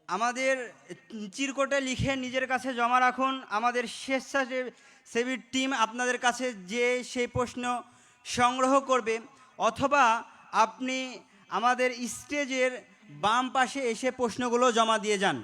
আমাদের চিরকুটে লিখে নিজের কাছে জমা রাখুন। আমাদের স্বেচ্ছাসেবী টিম আপনাদের কাছে যে সেই প্রশ্ন সংগ্রহ করবে, অথবা আপনি আমাদের স্টেজের বাম পাশে এসে প্রশ্নগুলো জমা দিয়ে যান।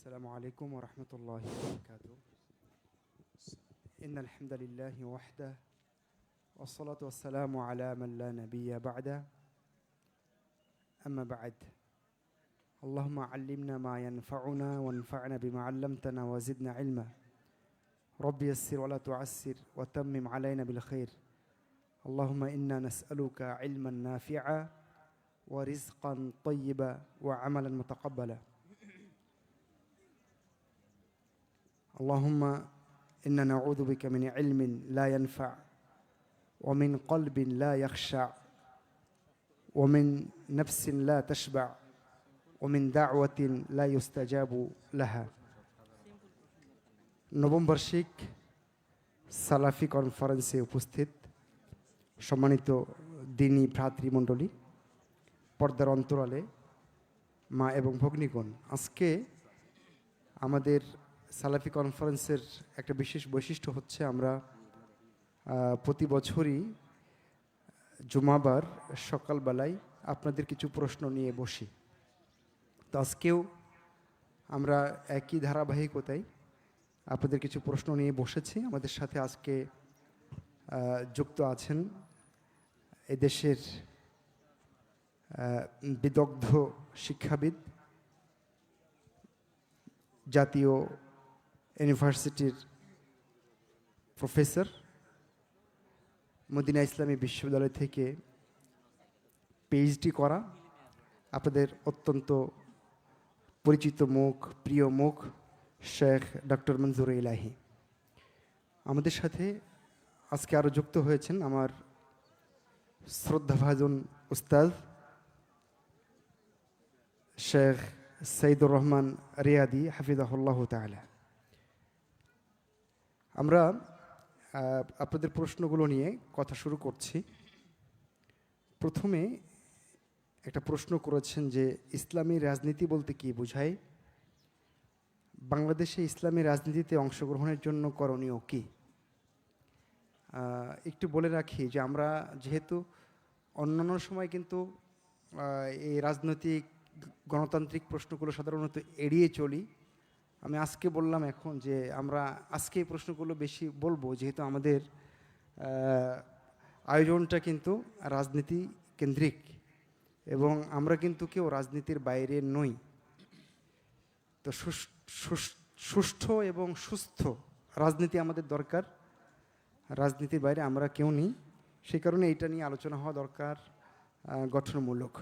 السلام عليكم ورحمة الله وبركاته. إن الحمد لله وحده والصلاة والسلام على من لا نبي بعده. أما بعد، اللهم علمنا ما ينفعنا وانفعنا بما علمتنا وزدنا علما. رب يسر ولا تعسر وتمم علينا بالخير. اللهم إنا نسألك علما نافعا ورزقا طيبا وعملا متقبلا. اللهم إنا نعوذ بك من علم لا ينفع ومن قلب لا يخشع ومن نفس لا تشبع ومن دعوة لا يستجاب لها. নবম বার্ষিক সালাফি কনফারেন্সে উপস্থিত সম্মানিত দিনী ভ্রাতৃমণ্ডলী, পর্দার অন্তরালে মা এবং ভগ্নীগণ, আজকে আমাদের সালাফি কনফারেন্সের একটা বিশেষ বৈশিষ্ট্য হচ্ছে আমরা প্রতি বছরই জুমাবার সকালবেলায় আপনাদের কিছু প্রশ্ন নিয়ে বসি। তো আজকেও আমরা একই ধারাবাহিকতায় আপনাদের কিছু প্রশ্ন নিয়ে বসেছি। আমাদের সাথে আজকে যুক্ত আছেন এদেশের বিদগ্ধ শিক্ষাবিদ, জাতীয় ইউনিভার্সিটির প্রফেসর, মদিনা ইসলামী বিশ্ববিদ্যালয় থেকে পিএইচডি করা, আপনাদের অত্যন্ত পরিচিত মুখ, প্রিয় মুখ, শেখ ডক্টর মনজুর ইলাহি। আমাদের সাথে আজকে আরও যুক্ত হয়েছেন আমার শ্রদ্ধাভাজন উস্তাদ শেখ সঈদুর রহমান রিয়াদি হাফিজাহুল্লাহ তাআলা। আমরা আপনাদের প্রশ্নগুলো নিয়ে কথা শুরু করছি। প্রথমে একটা প্রশ্ন করেছেন যে ইসলামী রাজনীতি বলতে কী বোঝায়, বাংলাদেশে ইসলামী রাজনীতিতে অংশগ্রহণের জন্য করণীয় কী। একটু বলে রাখি যে আমরা যেহেতু অন্যান্য সময় কিন্তু এই রাজনৈতিক গণতান্ত্রিক প্রশ্নগুলো সাধারণত এড়িয়ে চলি, আমি আজকে বললাম এখন যে আমরা আজকে এই প্রশ্নগুলো বেশি বলবো, যেহেতু আমাদের আয়োজনটা কিন্তু রাজনীতি কেন্দ্রিক এবং আমরা কিন্তু কেউ রাজনীতির বাইরে নই। তো সুষ্ঠু এবং সুস্থ রাজনীতি আমাদের দরকার, রাজনীতির বাইরে আমরা কেউ নেই। সেই কারণে এইটা নিয়ে আলোচনা হওয়া দরকার, গঠনমূলক।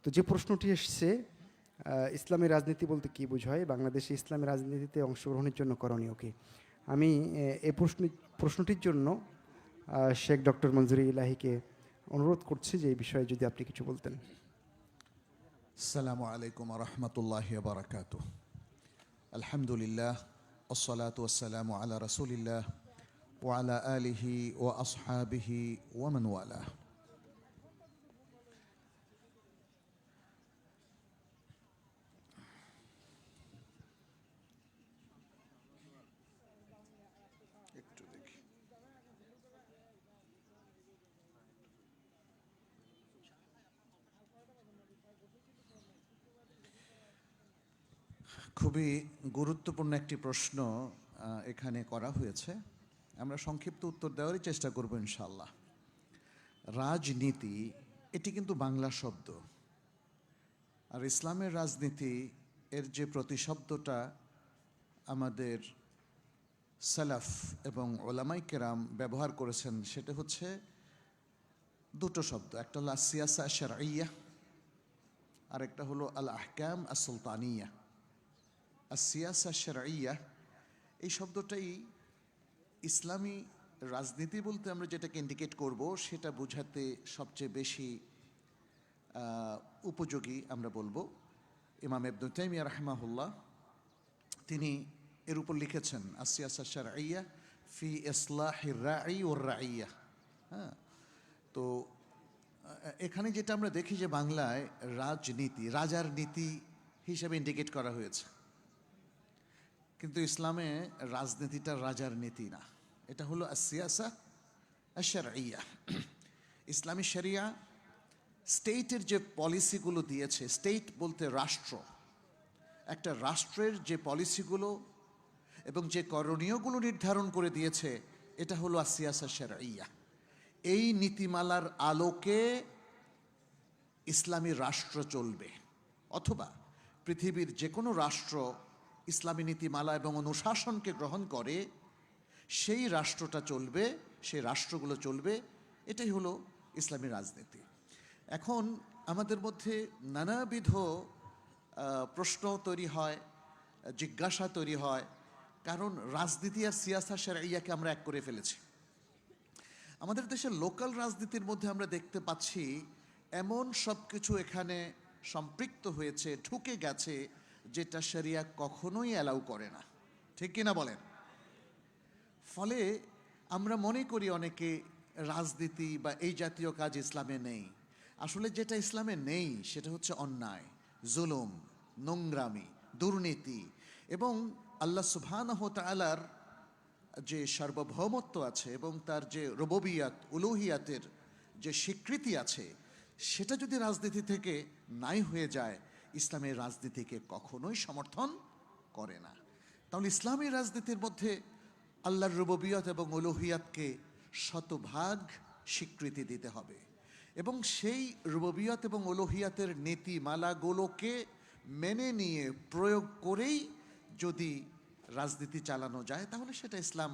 তো যে প্রশ্নটি এসছে, ইসলামী রাজনীতি বলতে কী বোঝায়, বাংলাদেশে ইসলামী রাজনীতিতে অংশগ্রহণের জন্য করণীয় কী, আমি এই প্রশ্নটির জন্য শেখ ডক্টর মনজুর ইলাহিকে অনুরোধ করছি যে এই বিষয়ে যদি আপনি কিছু বলতেন। আসসালামু আলাইকুম রহমতুল্লাহি ওয়া বারাকাতুহু। আলহামদুলিল্লাহ ওয়াসসালাতু ওয়াসসালামু আলা রাসূলিল্লাহ ওয়া আলা আলিহি ওয়া আসহাবিহি ওয়া মান ওয়ালাহ। একটু দেখি, খুবই গুরুত্বপূর্ণ একটি প্রশ্ন এখানে করা হয়েছে। আমরা সংক্ষিপ্ত উত্তর দেওয়ারই চেষ্টা করব ইনশাআল্লাহ। রাজনীতি এটি কিন্তু বাংলা শব্দ, আর ইসলামের রাজনীতি এর যে প্রতিশব্দটা আমাদের সালাফ এবং ওলামাই কেরাম ব্যবহার করেছেন সেটা হচ্ছে দুটো শব্দ, একটা হলো সিয়াসা শারঈয়া আর একটা হলো আল আহকাম আস সুলতানিয়া। সিয়াসা শারঈয়া এই শব্দটাই ইসলামী রাজনীতি বলতে আমরা যেটাকে ইন্ডিকেট করব সেটা বোঝাতে সবচেয়ে বেশি উপযোগী আমরা বলবো। ইমাম ইবনে তাইমিয়া রাহিমাহুল্লাহ তিনি এর উপর লিখেছেন আসিয়াসা শারঈয়া ফি ইসলাহির রাঈ ওয়ার রাঈয়া। হ্যাঁ, তো এখানে যেটা আমরা দেখি যে বাংলায় রাজনীতি, রাজার নীতি হিসেবে ইন্ডিকেট করা হয়েছে, কিন্তু ইসলামে রাজনীতিটা রাজার নীতি না, এটা হলো আসিয়াসা আশ-শারঈয়া। ইসলামী শরিয়া স্টেটের যে পলিসিগুলো দিয়েছে, স্টেট বলতে রাষ্ট্র, একটা রাষ্ট্রের যে পলিসিগুলো এবং যে করণীয়গুলো নির্ধারণ করে দিয়েছে এটা হলো আসিয়াসা শারঈয়া। এই নীতিমালার আলোকে ইসলামী রাষ্ট্র চলবে, অথবা পৃথিবীর যে কোনো রাষ্ট্র ইসলামী নীতিমালা এবং অনুশাসনকে গ্রহণ করে সেই রাষ্ট্রটা চলবে, সেই রাষ্ট্রগুলো চলবে। এটাই হলো ইসলামী রাজনীতি। এখন আমাদের মধ্যে নানাবিধ প্রশ্ন তৈরি হয়, জিজ্ঞাসা তৈরি হয়, কারণ রাজনীতি আর সিয়াসা শারঈয়াকে আমরা এক করে ফেলেছি। আমাদের দেশের লোকাল রাজনীতির মধ্যে আমরা দেখতে পাচ্ছি এমন সব কিছু এখানে সম্পৃক্ত হয়েছে, ঢুকে গেছে, যেটা শরিয়া কখনোই অ্যালাউ করে না, ঠিক কিনা বলেন? ফলে আমরা মনে করি অনেকে রাজনীতি বা এই জাতীয় কাজ ইসলামে নেই। আসলে যেটা ইসলামে নেই সেটা হচ্ছে অন্যায়, জুলুম, নোংরামি, দুর্নীতি এবং আল্লাহ সুবহানাহু ওয়া তাআলার যে সার্বভৌমত্ব আছে এবং তার যে রুবুবিয়াত, উলুহিয়াতের যে স্বীকৃতি আছে, সেটা যদি রাজনীতি থেকে নাই হয়ে যায়, ইসলামের রাজনীতিকে কখনোই সমর্থন করে না। তাহলে ইসলামী রাজনীতির মধ্যে আল্লাহর রুবুবিয়ত এবং উলুহিয়াতকে শতভাগ স্বীকৃতি দিতে হবে এবং সেই রুবুবিয়ত এবং উলুহিয়াতের নীতিমালাগুলোকে মেনে নিয়ে প্রয়োগ করেই যদি রাজনীতি চালানো যায় তাহলে সেটা ইসলাম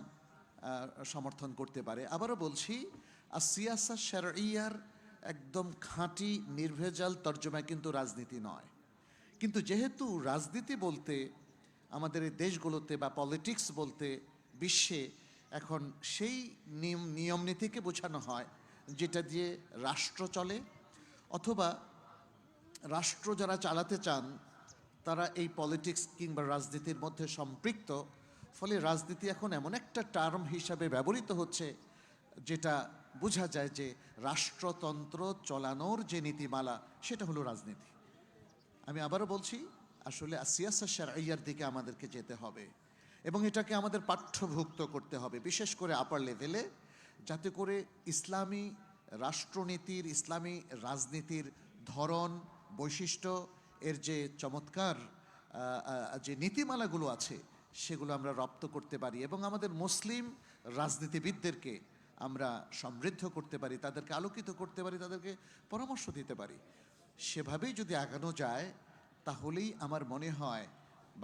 সমর্থন করতে পারে। আবারও বলছি, আসিয়াসা শারঈয়ার একদম খাঁটি নির্ভেজাল তর্জমা কিন্তু রাজনীতি নয়। কিন্তু যেহেতু রাজনীতি বলতে আমাদের এই দেশগুলোতে বা পলিটিক্স বলতে বিশ্বে এখন সেই নিয়ম নীতিকে বোঝানো হয় যেটা দিয়ে রাষ্ট্র চলে, অথবা রাষ্ট্র যারা চালাতে চান তারা এই পলিটিক্স কিংবা রাজনীতির মধ্যে সম্পৃক্ত। ফলে রাজনীতি এখন এমন একটা টার্ম হিসাবে ব্যবহৃত হচ্ছে যেটা বোঝা যায় যে রাষ্ট্রতন্ত্র চলানোর যে নীতিমালা সেটা হলো রাজনীতি। আমি আবারও বলছি, আসলে সিয়াসা শারঈয়ার দিকে আমাদেরকে যেতে হবে এবং এটাকে আমাদের পাঠ্যভুক্ত করতে হবে, বিশেষ করে আপার লেভেলে, যাতে করে ইসলামী রাষ্ট্রনীতির, ইসলামী রাজনীতির ধরন, বৈশিষ্ট্য, এর যে চমৎকার যে নীতিমালাগুলো আছে সেগুলো আমরা রপ্ত করতে পারি এবং আমাদের মুসলিম রাজনীতিবিদদেরকে আমরা সমৃদ্ধ করতে পারি, তাদেরকে আলোকিত করতে পারি, তাদেরকে পরামর্শ দিতে পারি। সেভাবেই যদি আগানো যায় তাহলেই আমার মনে হয়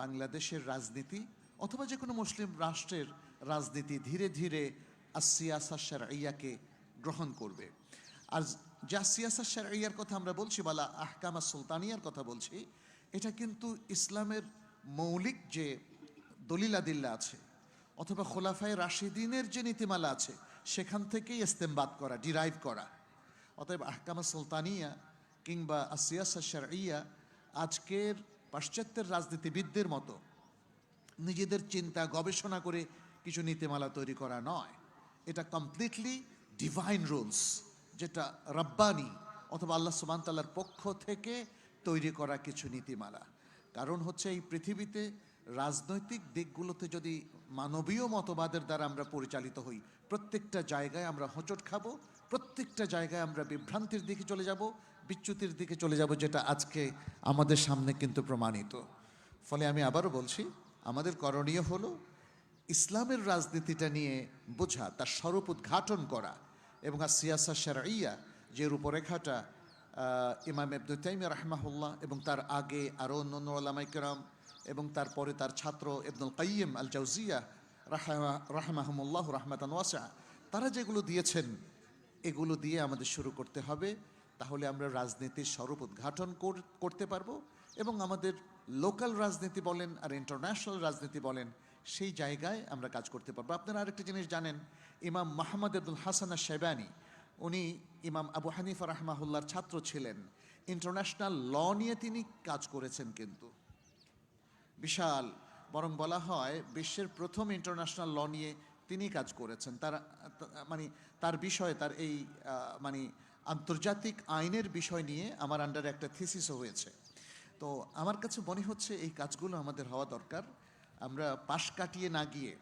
বাংলাদেশের রাজনীতি অথবা যে কোনো মুসলিম রাষ্ট্রের রাজনীতি ধীরে ধীরে আসিয়াসা শারঈয়াকে গ্রহণ করবে। আর যে আসিয়াসা শারঈয়ার কথা আমরা বলছি, বালা আহকাম সুলতানিয়ার কথা বলছি, এটা কিন্তু ইসলামের মৌলিক যে দলিলাদিল্লা আছে অথবা খোলাফায়ে রাশিদিনের যে নীতিমালা আছে সেখান থেকেই ইস্তেমবাদ করা, ডিরাইভ করা। অতএব আহকাম সুলতানিয়া কিংবা আসিয়াসা শারঈয়া আজকের পাশ্চাত্যের রাজনীতিবিদদের মতো নিজেদের চিন্তা গবেষণা করে কিছু নীতিমালা তৈরি করা নয়। এটা কমপ্লিটলি ডিভাইন রুলস, যেটা রব্বানি অথবা আল্লাহ সুবহানাহু ওয়া তাআলার পক্ষ থেকে তৈরি করা কিছু নীতিমালা। কারণ হচ্ছে এই পৃথিবীতে রাজনৈতিক দিকগুলোতে যদি মানবীয় মতবাদের দ্বারা আমরা পরিচালিত হই, প্রত্যেকটা জায়গায় আমরা হোঁচট খাবো, প্রত্যেকটা জায়গায় আমরা বিভ্রান্তির দিকে চলে যাব, বিচ্যুতির দিকে চলে যাব, যেটা আজকে আমাদের সামনে কিন্তু প্রমাণিত। ফলে আমি আবারও বলছি, আমাদের করণীয় হলো ইসলামের রাজনীতিটা নিয়ে বোঝা, তার স্বরূপ উদ্ঘাটন করা এবং আর সিয়াসা শারঈয়া যে রূপরেখাটা ইমাম ইবনে তাইমিয়া রাহমাহুল্লাহ এবং তার আগে আরও অন্যান্য ওলামায়ে কেরাম এবং তারপরে তার ছাত্র ইবনুল কাইয়িম আল জাওজিয়া রাহমাহুমুল্লাহ রাহমাতান ওয়াসিআ, তারা যেগুলো দিয়েছেন এগুলো দিয়ে আমাদের শুরু করতে হবে। তাহলে আমরা রাজনীতির স্বরূপ উদ্ঘাটন করতে পারবো এবং আমাদের লোকাল রাজনীতি বলেন আর ইন্টারন্যাশনাল রাজনীতি বলেন, সেই জায়গায় আমরা কাজ করতে পারবো। আপনারা আরেকটা জিনিস জানেন, ইমাম মুহাম্মদ ইবনুল হাসান আশ-শাইবানি উনি ইমাম আবু হানিফা রাহমাহুল্লাহর ছাত্র ছিলেন। ইন্টারন্যাশনাল ল নিয়ে তিনি কাজ করেছেন, কিন্তু বিশাল, বরং বলা হয় বিশ্বের প্রথম ইন্টারন্যাশনাল ল নিয়ে তিনি কাজ করেছেন। তার বিষয়ে, তার এই আন্তর্জাতিক আইনের বিষয় নিয়ে আমার আন্ডারে একটা থিসিসও হয়েছে। তো আমার কাছে মনে হচ্ছে এই কাজগুলো আমাদের হওয়া দরকার। আমরা পাশ কাটিয়ে না গিয়ে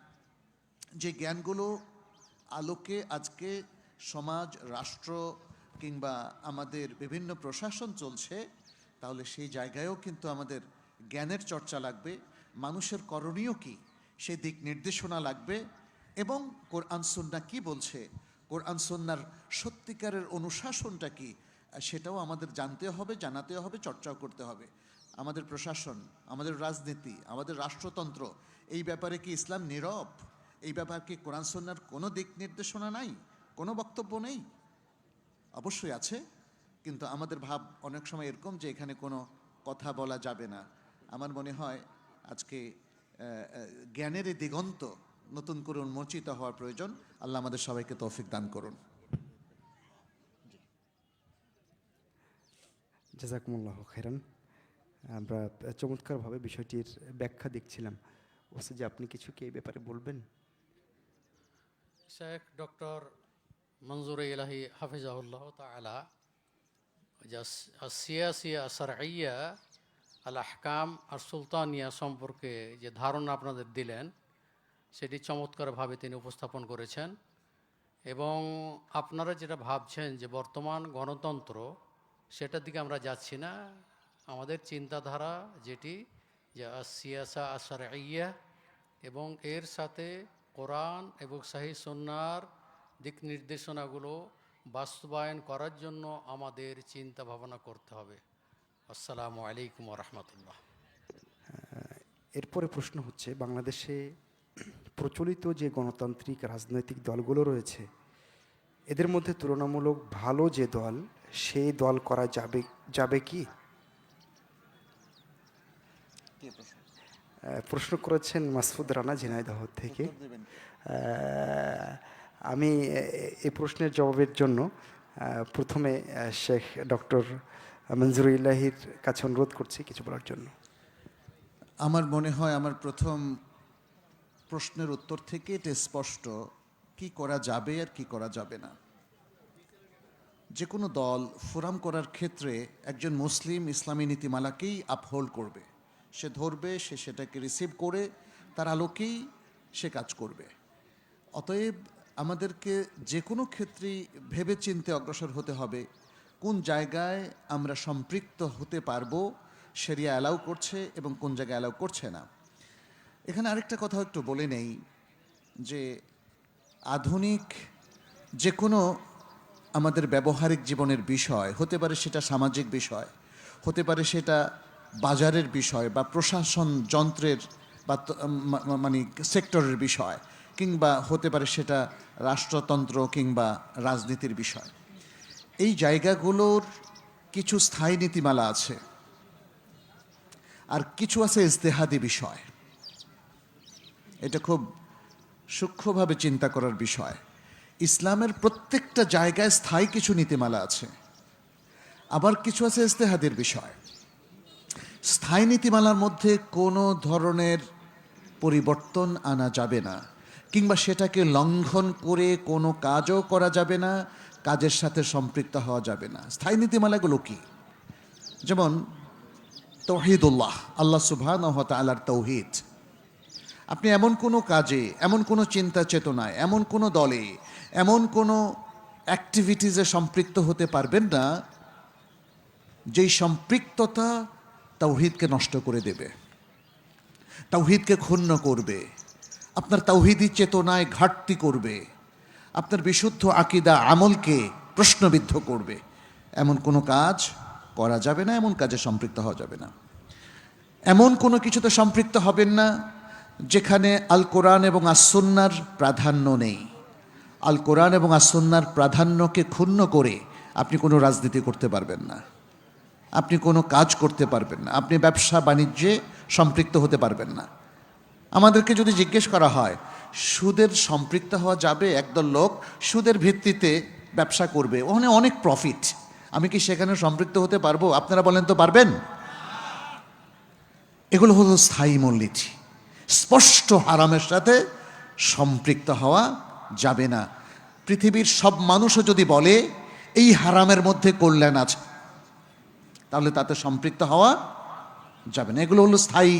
যে জ্ঞানগুলো আলোকে আজকে সমাজ, রাষ্ট্র কিংবা আমাদের বিভিন্ন প্রশাসন চলছে, তাহলে সেই জায়গায়ও কিন্তু আমাদের জ্ঞানের চর্চা লাগবে। মানুষের করণীয় কি সেই দিক নির্দেশনা লাগবে, এবং কোরআন সুন্নাহ কি বলছে, কোরআন সুন্নাহর সত্যিকারের অনুশাসনটা কি, সেটাও আমাদের জানতে হবে, জানাতে হবে, চর্চাও করতে হবে। আমাদের প্রশাসন, আমাদের রাজনীতি, আমাদের রাষ্ট্রতন্ত্র, এই ব্যাপারে কি ইসলাম নীরব? এই ব্যাপারে কি কোরআন সুন্নাহর কোনো দিক নির্দেশনা নাই, কোনো বক্তব্য নেই? অবশ্যই আছে, কিন্তু আমাদের ভাব অনেক সময় এরকম যে এখানে কোনো কথা বলা যাবে না। আমার মনে হয় আজকে জ্ঞানের এই দিগন্ত নতুন করে উন্মোচিত হওয়ার প্রয়োজন। আল্লাহ আমাদের সবাইকে তৌফিক দান করুন। জাযাকুমুল্লাহ খাইরান। আমরা চমৎকারভাবে বিষয়টির ব্যাখ্যা দেখছিলাম। ওসি, আপনি কিছু কি এই ব্যাপারে বলবেন? শেখ ডক্টর মনজুর ইলাহি হাফিজাহুল্লাহ তাআলা সিয়াসিয়া শারঈয়া আল আহকাম আর সুলতানিয়া সম্পর্কে যে ধারণা আপনাদের দিলেন, সেটি চমৎকারভাবে তিনি উপস্থাপন করেছেন। এবং আপনারা যেটা ভাবছেন যে বর্তমান গণতন্ত্র, সেটার দিকে আমরা যাচ্ছি না। আমাদের চিন্তাধারা যেটি যে সিয়াসা আশারঈয়া এবং এর সাথে কোরআন এবং সহিহ সুন্নাহর দিক নির্দেশনাগুলো বাস্তবায়ন করার জন্য আমাদের চিন্তা ভাবনা করতে হবে। আসসালামু আলাইকুম ওয়া রাহমাতুল্লাহ। এরপরে প্রশ্ন হচ্ছে, বাংলাদেশে প্রচলিত যে গণতান্ত্রিক রাজনৈতিক দলগুলো রয়েছে, এদের মধ্যে তুলনামূলক ভালো যে দল, সেই দল করা যাবে কি? প্রশ্ন করেছেন মাসুদ রানা ঝিনাইদহ থেকে। আমি এই প্রশ্নের জবাবের জন্য প্রথমে শেখ ডক্টর মনজুর ইলাহির কাছে অনুরোধ করছি কিছু বলার জন্য। আমার মনে হয় আমার প্রথম প্রশ্নের উত্তর থেকে এটা স্পষ্ট, কি করা যাবে আর কি করা যাবে না। যে কোনো দল ফোরাম করার ক্ষেত্রে একজন মুসলিম ইসলামী নীতিমালাকেই আপহোল্ড করবে, সে ধরবে, সে সেটাকে রিসিভ করে তার আলোকেই সে কাজ করবে। অতএব আমাদেরকে যে কোনো ক্ষেত্রেই ভেবে চিন্তে অগ্রসর হতে হবে, কোন জায়গায় আমরা সম্পৃক্ত হতে পারবো, শরিয়া অ্যালাউ করছে এবং কোন জায়গায় অ্যালাউ করছে না। এখানে আরেকটা কথা একটু বলে নেই যে আধুনিক যে কোনো আমাদের ব্যবহারিক জীবনের বিষয়, হতে পারে সেটা সামাজিক বিষয়, হতে পারে সেটা বাজারের বিষয় বা প্রশাসন যন্ত্রের বা সেক্টরের বিষয়, কিংবা হতে পারে সেটা রাষ্ট্রতন্ত্র কিংবা রাজনীতির বিষয়। এই জায়গাগুলোর কিছু স্থায়ী নীতিমালা আছে আর কিছু আছে ইজতেহাদি বিষয়। এটা খুব সূক্ষ্মভাবে চিন্তা করার বিষয়। ইসলামের প্রত্যেকটা জায়গায় স্থায়ী কিছু নীতিমালা আছে, আবার কিছু আছে ইজতেহাদের বিষয়। স্থায়ী নীতিমালার মধ্যে কোনো ধরনের পরিবর্তন আনা যাবে না, কিংবা সেটাকে লঙ্ঘন করে কোনো কাজও করা যাবে না, কাজের সাথে সম্পৃক্ত হওয়া যাবে না। স্থায়ী নীতিমালাগুলো কি? যেমন তাওহীদুল্লাহ, আল্লাহ সুবহানাহু ওয়া তাআলার তাওহীদ। আপনি এমন কোনো কাজে, এমন কোনো চিন্তা চেতনায়, এমন কোনো দলে, এমন কোনো অ্যাক্টিভিটিসে সম্পৃক্ত হতে পারবেন না যেই সম্পৃক্ততা তাওহীদকে নষ্ট করে দেবে, তাওহীদকে ক্ষুণ্ণ করবে, আপনার তাওহীদি চেতনায় ঘাটতি করবে, আপনার বিশুদ্ধ আকীদা আমলকে প্রশ্নবিদ্ধ করবে। এমন কোনো কাজ করা যাবে না, এমন কাজে সম্পৃক্ত হওয়া যাবে না। এমন কোনো কিছুতে সম্পৃক্ত হবেন না যেখানে আল কোরআন এবং আসুন্নার প্রাধান্য নেই। আল কোরআন এবং আসুন্নার প্রাধান্যকে ক্ষুণ্ণ করে আপনি কোনো রাজনীতি করতে পারবেন না, আপনি কোনো কাজ করতে পারবেন না, আপনি ব্যবসা বাণিজ্যে সম্পৃক্ত হতে পারবেন না। আমাদেরকে যদি জিজ্ঞেস করা হয় সুদের সম্পৃক্ত হওয়া যাবে, একদল লোক সুদের ভিত্তিতে ব্যবসা করবে, ওখানে অনেক প্রফিট, আমি কি সেখানে সম্পৃক্ত হতে পারবো? আপনারা বলেন তো পারবেন? এগুলো হলো স্থায়ী মূলনীতি। স্পষ্ট হারামের সাথে সম্পৃক্ত হওয়া যাবে না। পৃথিবীর সব মানুষও যদি বলে এই হারামের মধ্যে কল্যাণ আছে, তাহলে তাতে সম্পৃক্ত হওয়া যাবে না। এগুলো হলো স্থায়ী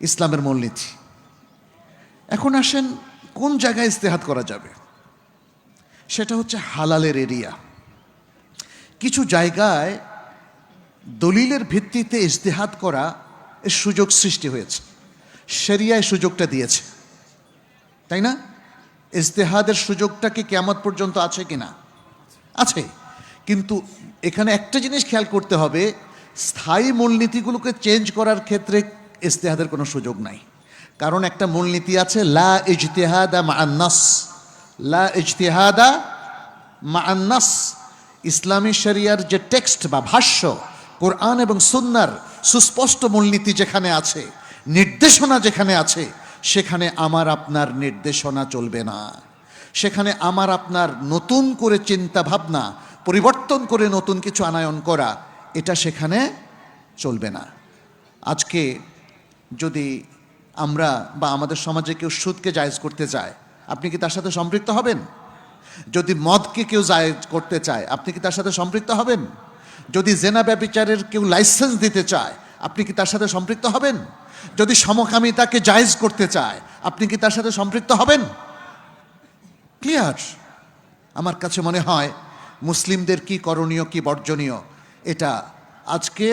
ইসলামের মূলনীতি। এখন আসেন কোন জায়গায় ইজতিহাদ করা যাবে, সেটা হচ্ছে হালালের এরিয়া। কিছু জায়গায় দলিলের ভিত্তিতে ইজতিহাদ করা এর সুযোগ সৃষ্টি হয়েছে, শরিয়ায় সুযোগটা দিয়েছে, তাই না? ইজতিহাদের সুযোগটা কি কিয়ামত পর্যন্ত আছে কিনা? আছে। কিন্তু এখানে একটা জিনিস খেয়াল করতে হবে, স্থায়ী মূলনীতিগুলোকে চেঞ্জ করার ক্ষেত্রে ইজতিহাদের কোনো সুযোগ নাই। কারণ একটা মূলনীতি আছে, লা ইজতিহাদা মা'আন নাস, লা ইজতিহাদা মা'আন নাস। ইসলামী শরিয়ার যে টেক্সট বা ভাষ্য, কোরআন এবং সুন্নাহর সুস্পষ্ট মূলনীতি যেখানে আছে, নির্দেশনা যেখানে আছে, সেখানে আমার আপনার নির্দেশনা চলবে না। সেখানে আমার আপনার নতুন করে চিন্তা ভাবনা পরিবর্তন করে নতুন কিছু আনায়ন করা, এটা সেখানে চলবে না। আজকে যদি আমরা বা আমাদের সমাজে কেউ সুদকে জায়েজ করতে চায়, আপনি কি তার সাথে সম্পৃক্ত হবেন? যদি মদকে কেউ জায়েজ করতে চায়, আপনি কি তার সাথে সম্পৃক্ত হবেন? যদি জেনা ব্যভিচারের কেউ লাইসেন্স দিতে চায়, আপনি কি তার সাথে সম্পৃক্ত হবেন? যদি সমকামিতাকে জায়েজ করতে চায়, আপনি কি তার সাথে সম্পৃক্ত হবেন? ক্লিয়ার? আমার কাছে মনে হয় মুসলিমদের কি করণীয় কি বর্জনীয় এটা আজকে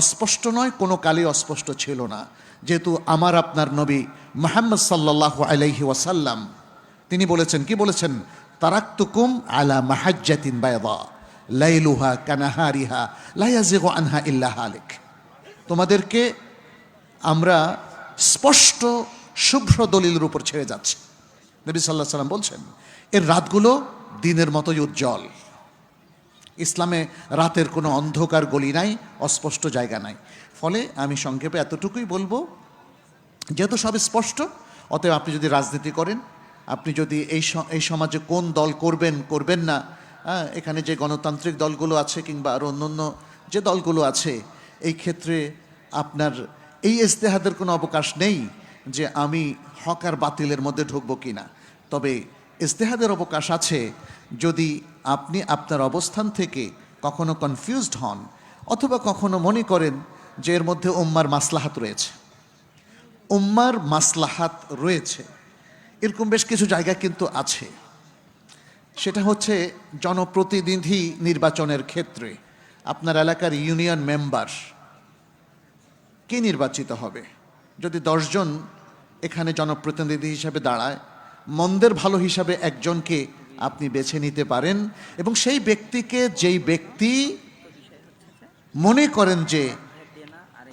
অস্পষ্ট নয়, কোনো কালই অস্পষ্ট ছিল না। যেহেতু আমার আপনার নবী মুহাম্মদ সাল্লাল্লাহু আলাইহি ওয়াসাল্লাম তিনি বলেছেন, কি বলেছেন? তারাকতুকুম আলা মাহাজ্জাতিন বায়দা লাইলুহা কানাহারিহা লা ইয়াজিগু আনহা ইল্লা হালিক। তোমাদেরকে আমরা স্পষ্ট শুভ্র দলিলের উপর ছেড়ে যাচ্ছি। নবী সাল্লাল্লাহু আলাইহি ওয়াসাল্লাম বলছেন এর রাতগুলো দিনের মতোই উজ্জ্বল। ইসলামে রাতের কোনো অন্ধকার গলি নাই, অস্পষ্ট জায়গা নাই। ফলে আমি সংক্ষেপে এতটুকুই বলবো, যেহেতু সব স্পষ্ট, অতএব আপনি যদি রাজনীতি করেন, আপনি যদি এই সমাজে কোন দল করবেন করবেন না, এখানে যে গণতান্ত্রিক দলগুলো আছে কিংবা আরও অন্যান্য যে দলগুলো আছে, এই ক্ষেত্রে আপনার এই ইজতিহাদের কোনো অবকাশ নেই যে আমি হক আর বাতিলের মধ্যে ঢুকবো কিনা। তবে ইজতিহাদের অবকাশ আছে যদি আপনি আপনার অবস্থান থেকে কখনো কনফিউজড হন অথবা কখনো মনে করেন যে এর মধ্যে উম্মার মাসলাহাত রয়েছে, উম্মার মাসলাহাত রয়েছে, এরকম বেশ কিছু জায়গা কিন্তু আছে। সেটা হচ্ছে জনপ্রতিনিধি নির্বাচনের ক্ষেত্রে আপনার এলাকার ইউনিয়ন মেম্বার কে নির্বাচিত হবে। যদি 10 জন এখানে জনপ্রতিনিধি হিসাবে দাঁড়ায়, মন্দের ভালো হিসাবে একজনকে আপনি বেছে নিতে পারেন এবং সেই ব্যক্তিকে, যেই ব্যক্তি মনে করেন যে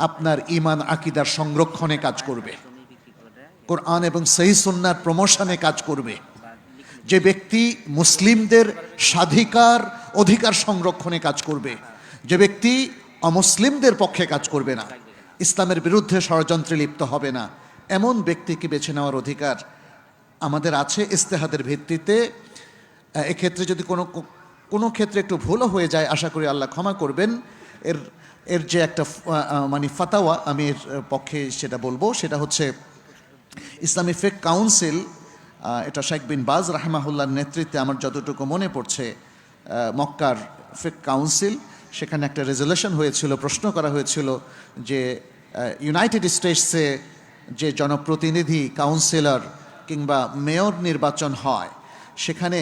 আপনার ঈমান আকীদার সংরক্ষণে কাজ করবে, কোরআন এবং সহিহ সুন্নাহর প্রমোশনে কাজ করবে, যে ব্যক্তি মুসলিমদের স্বাধিকার অধিকার সংরক্ষণে কাজ করবে, যে ব্যক্তি অমুসলিমদের পক্ষে কাজ করবে না, ইসলামের বিরুদ্ধে ষড়যন্ত্রে লিপ্ত হবে না, এমন ব্যক্তিকে বেছে নেওয়ার অধিকার আমাদের আছে ইজতিহাদের ভিত্তিতে। এক্ষেত্রে যদি কোনো ক্ষেত্রে একটু ভুলও হয়ে যায়, আশা করি আল্লাহ ক্ষমা করবেন। এর যে একটা মানে ফাতাওয়া, আমি এর পক্ষে সেটা বলবো, সেটা হচ্ছে ইসলামী ফিকহ কাউন্সিল, এটা শেখ বিন বাজ রাহমাহুল্লাহর নেতৃত্বে আমার যতটুকু মনে পড়ছে, মক্কার ফিকহ কাউন্সিল, সেখানে একটা রেজলিউশন হয়েছিল, প্রশ্ন করা হয়েছিল যে ইউনাইটেড স্টেটসে যে জনপ্রতিনিধি, কাউন্সিলর কিংবা মেয়র নির্বাচন হয়, সেখানে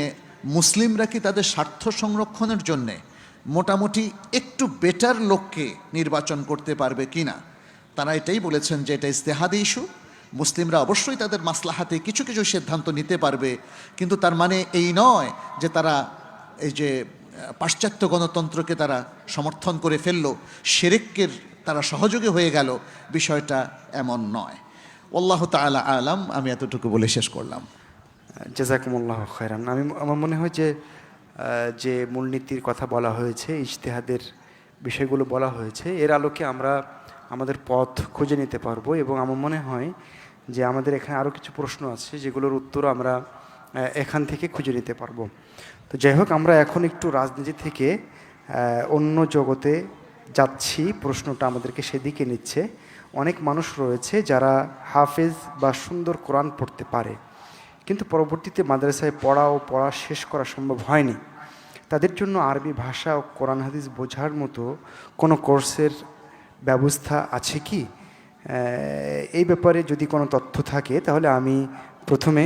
মুসলিমরা কি তাদের স্বার্থ সংরক্ষণের জন্যে মোটামুটি একটু বেটার লোককে নির্বাচন করতে পারবে কি না। তারা এটাই বলেছেন যে এটা ইজতিহাদি ইস্যু, মুসলিমরা অবশ্যই তাদের মাসলাহাতে কিছু কিছু সিদ্ধান্ত নিতে পারবে, কিন্তু তার মানে এই নয় যে তারা এই যে পাশ্চাত্য গণতন্ত্রকে তারা সমর্থন করে ফেললো, শিরকের তারা সহযোগী হয়ে গেল, বিষয়টা এমন নয়। আল্লাহ তাআলা আলাম। আমি এতটুকু বলে শেষ করলাম। জাযাকুমুল্লাহ খায়রান। আমার মনে হয় যে যে মূলনীতির কথা বলা হয়েছে, ইজতিহাদের বিষয়গুলো বলা হয়েছে, এর আলোকে আমরা আমাদের পথ খুঁজে নিতে পারবো। এবং আমার মনে হয় যে আমাদের এখানে আরও কিছু প্রশ্ন আছে যেগুলোর উত্তর আমরা এখান থেকে খুঁজে নিতে পারবো। তো যাই হোক, আমরা এখন একটু রাজনীতি থেকে অন্য জগতে যাচ্ছি। প্রশ্নটা আমাদেরকে সেদিকে নিচ্ছে। অনেক মানুষ রয়েছে যারা হাফেজ বা সুন্দর কোরআন পড়তে পারে, কিন্তু পরবর্তীতে মাদ্রাসায় পড়া শেষ করা সম্ভব হয়নি। তাদের জন্য আরবি ভাষা ও কোরআন হাদিস বোঝার মতো কোনো কোর্সের ব্যবস্থা আছে কি? এই ব্যাপারে যদি কোনো তথ্য থাকে তাহলে আমি প্রথমে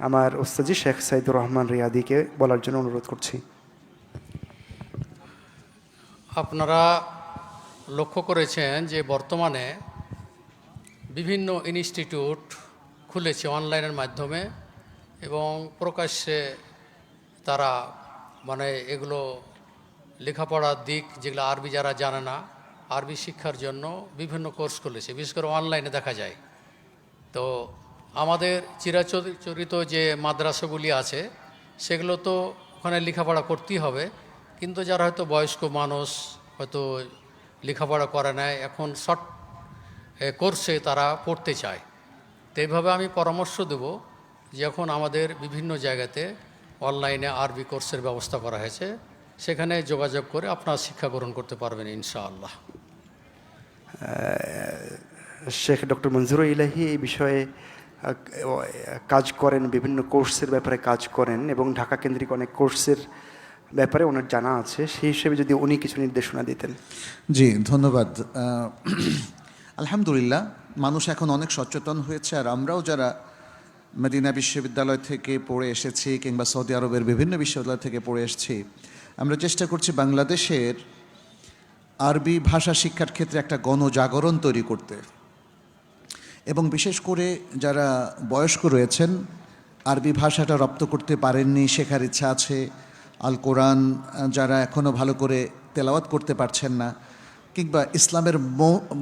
আমার ওস্তাজি শেখ সাইদুর রহমান রিয়াদিকে বলার জন্য অনুরোধ করছি। আপনারা লক্ষ্য করেছেন যে বর্তমানে বিভিন্ন ইনস্টিটিউট খুলেছে অনলাইনের মাধ্যমে, এবং প্রকাশ্যে তারা মানে এগুলো লেখাপড়ার দিক যেগুলো আরবি যারা জানে না, আরবি শিক্ষার জন্য বিভিন্ন কোর্স খুলেছে, বিশেষ করে অনলাইনে দেখা যায়। তো আমাদের চিরাচরিত যে মাদ্রাসাগুলি আছে সেগুলো তো ওখানে লেখাপড়া করতেই হবে, কিন্তু যারা হয়তো বয়স্ক মানুষ হয়তো লেখাপড়া করে নেয়, এখন শর্ট কোর্সে তারা পড়তে চায়। তো এইভাবে আমি পরামর্শ দেব যে এখন আমাদের বিভিন্ন জায়গাতে অনলাইনে আরবি কোর্সের ব্যবস্থা করা হয়েছে, সেখানে যোগাযোগ করে আপনারা শিক্ষা গ্রহণ করতে পারবেন ইনশাআল্লাহ। শেখ ডক্টর মনজুর ইলাহি এই বিষয়ে কাজ করেন, বিভিন্ন কোর্সের ব্যাপারে কাজ করেন এবং ঢাকা কেন্দ্রিক অনেক কোর্সের ব্যাপারে ওনার জানা আছে। সেই হিসেবে যদি উনি কিছু নির্দেশনা দিতেন। জি, ধন্যবাদ। আলহামদুলিল্লাহ, মানুষ এখন অনেক সচেতন হয়েছে। আর আমরাও যারা মদিনা বিশ্ববিদ্যালয় থেকে পড়ে এসেছি কিংবা সৌদি আরবের বিভিন্ন বিশ্ববিদ্যালয় থেকে পড়ে এসেছি, আমরা চেষ্টা করছি বাংলাদেশের আরবি ভাষা শিক্ষার ক্ষেত্রে একটা গণজাগরণ তৈরি করতে। এবং বিশেষ করে যারা বয়স্ক রয়েছেন, আরবি ভাষাটা রপ্ত করতে পারেননি, শেখার ইচ্ছা আছে, আল কোরআন যারা এখনও ভালো করে তেলাওয়াত করতে পারছেন না, কিংবা ইসলামের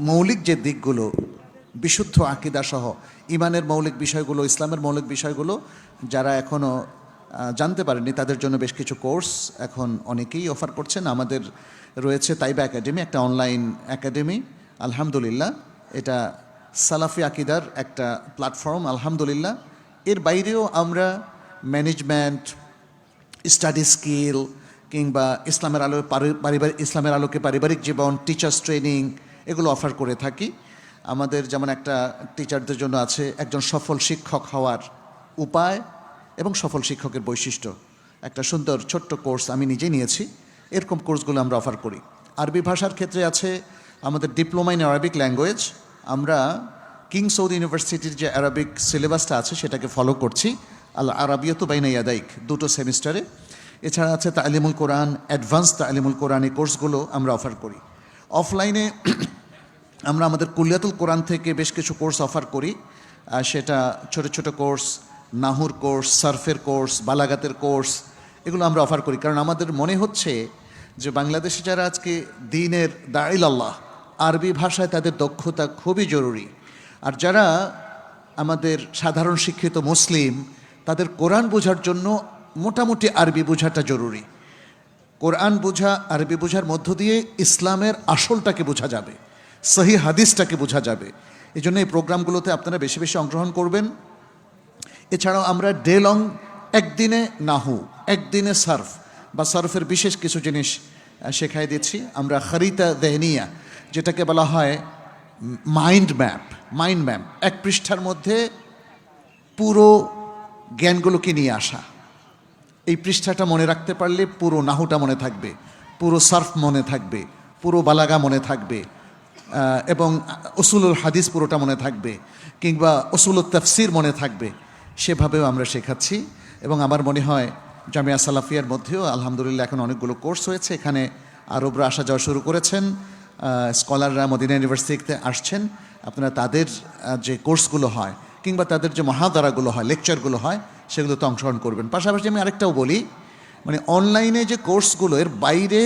মৌলিক যে দিকগুলো, বিশুদ্ধ আকীদা সহ ইমানের মৌলিক বিষয়গুলো, ইসলামের মৌলিক বিষয়গুলো যারা এখনও জানতে পারেননি, তাদের জন্য বেশ কিছু কোর্স এখন অনেকেই অফার করছেন। আমাদের রয়েছে তাইবা একাডেমি, একটা অনলাইন একাডেমি। আলহামদুলিল্লাহ, এটা সালাফি আকিদার একটা প্ল্যাটফর্ম। আলহামদুলিল্লাহ, এর বাইরেও আমরা ম্যানেজমেন্ট, স্টাডি স্কিল কিংবা ইসলামের আলোকে পারিবারিক জীবন, টিচার্স ট্রেনিং, এগুলো অফার করে থাকি। আমাদের যেমন একটা টিচারদের জন্য আছে একজন সফল শিক্ষক হওয়ার উপায় এবং সফল শিক্ষকের বৈশিষ্ট্য, একটা সুন্দর ছোট্ট কোর্স আমি নিজে নিয়েছি। এরকম কোর্সগুলো আমরা অফার করি। আরবি ভাষার ক্ষেত্রে আছে আমাদের ডিপ্লোমা ইন আরবিক ল্যাঙ্গুয়েজ। আমরা কিং সৌদ ইউনিভার্সিটির যে আরবিক সিলেবাসটা আছে সেটাকে ফলো করছি, আল আরাবিয়াতু বাইনা ইয়াদাইক, 2টো সেমিস্টারে। এছাড়া আছে তালিমুল কোরআন, অ্যাডভান্স তালিমুল কোরআন, এই কোর্সগুলো আমরা অফার করি। অফলাইনে আমরা আমাদের কুলিয়াতুল কোরআন থেকে বেশ কিছু কোর্স অফার করি। সেটা ছোট ছোট কোর্স, নাহুর কোর্স, সার্ফের কোর্স, বালাগাতের কোর্স, এগুলো আমরা অফার করি। কারণ আমাদের মনে হচ্ছে যে বাংলাদেশে যারা আজকে দ্বীনের দাঈল আল্লাহ, আরবি ভাষায় তাদের দক্ষতা খুবই জরুরি। আর যারা আমাদের সাধারণ শিক্ষিত মুসলিম, তাদের কোরআন বোঝার জন্য মোটামুটি আরবি বোঝাটা জরুরি। কোরআন বোঝা, আরবি বোঝার মধ্য দিয়ে ইসলামের আসলটাকে বোঝা যাবে, সহি হাদিসটাকে বোঝা যাবে। এই জন্য এই প্রোগ্রামগুলোতে আপনারা বেশি বেশি অংশগ্রহণ করবেন। এছাড়াও আমরা ডে লং, একদিনে নাহু, একদিনে সার্ফ বা সার্ফের বিশেষ কিছু জিনিস শেখাই দিচ্ছি। আমরা খরিতা দেহনিয়া, যেটাকে বলা হয় মাইন্ড ম্যাপ, এক পৃষ্ঠার মধ্যে পুরো জ্ঞানগুলোকে নিয়ে আসা। এই পৃষ্ঠাটা মনে রাখতে পারলে পুরো নাহুটা মনে থাকবে, পুরো সার্ফ মনে থাকবে, পুরো বালাগা মনে থাকবে, এবং উসুলুল হাদিস পুরোটা মনে থাকবে, কিংবা উসুলুল তাফসির মনে থাকবে। সেভাবেও আমরা শেখাচ্ছি। এবং আমার মনে হয় জামিয়া সালাফিয়ার মধ্যেও আলহামদুলিল্লাহ এখন অনেকগুলো কোর্স হয়েছে। এখানে আরবরা আসা যাওয়া শুরু করেছেন, স্কলাররা মদিনা ইউনিভার্সিটিতে আসছেন। আপনারা তাদের যে কোর্সগুলো হয় কিংবা তাদের যে মহাদারাগুলো হয়, লেকচারগুলো হয়, সেগুলোতে অংশগ্রহণ করবেন। পাশাপাশি আমি আরেকটাও বলি মানে অনলাইনে যে কোর্সগুলো, এর বাইরে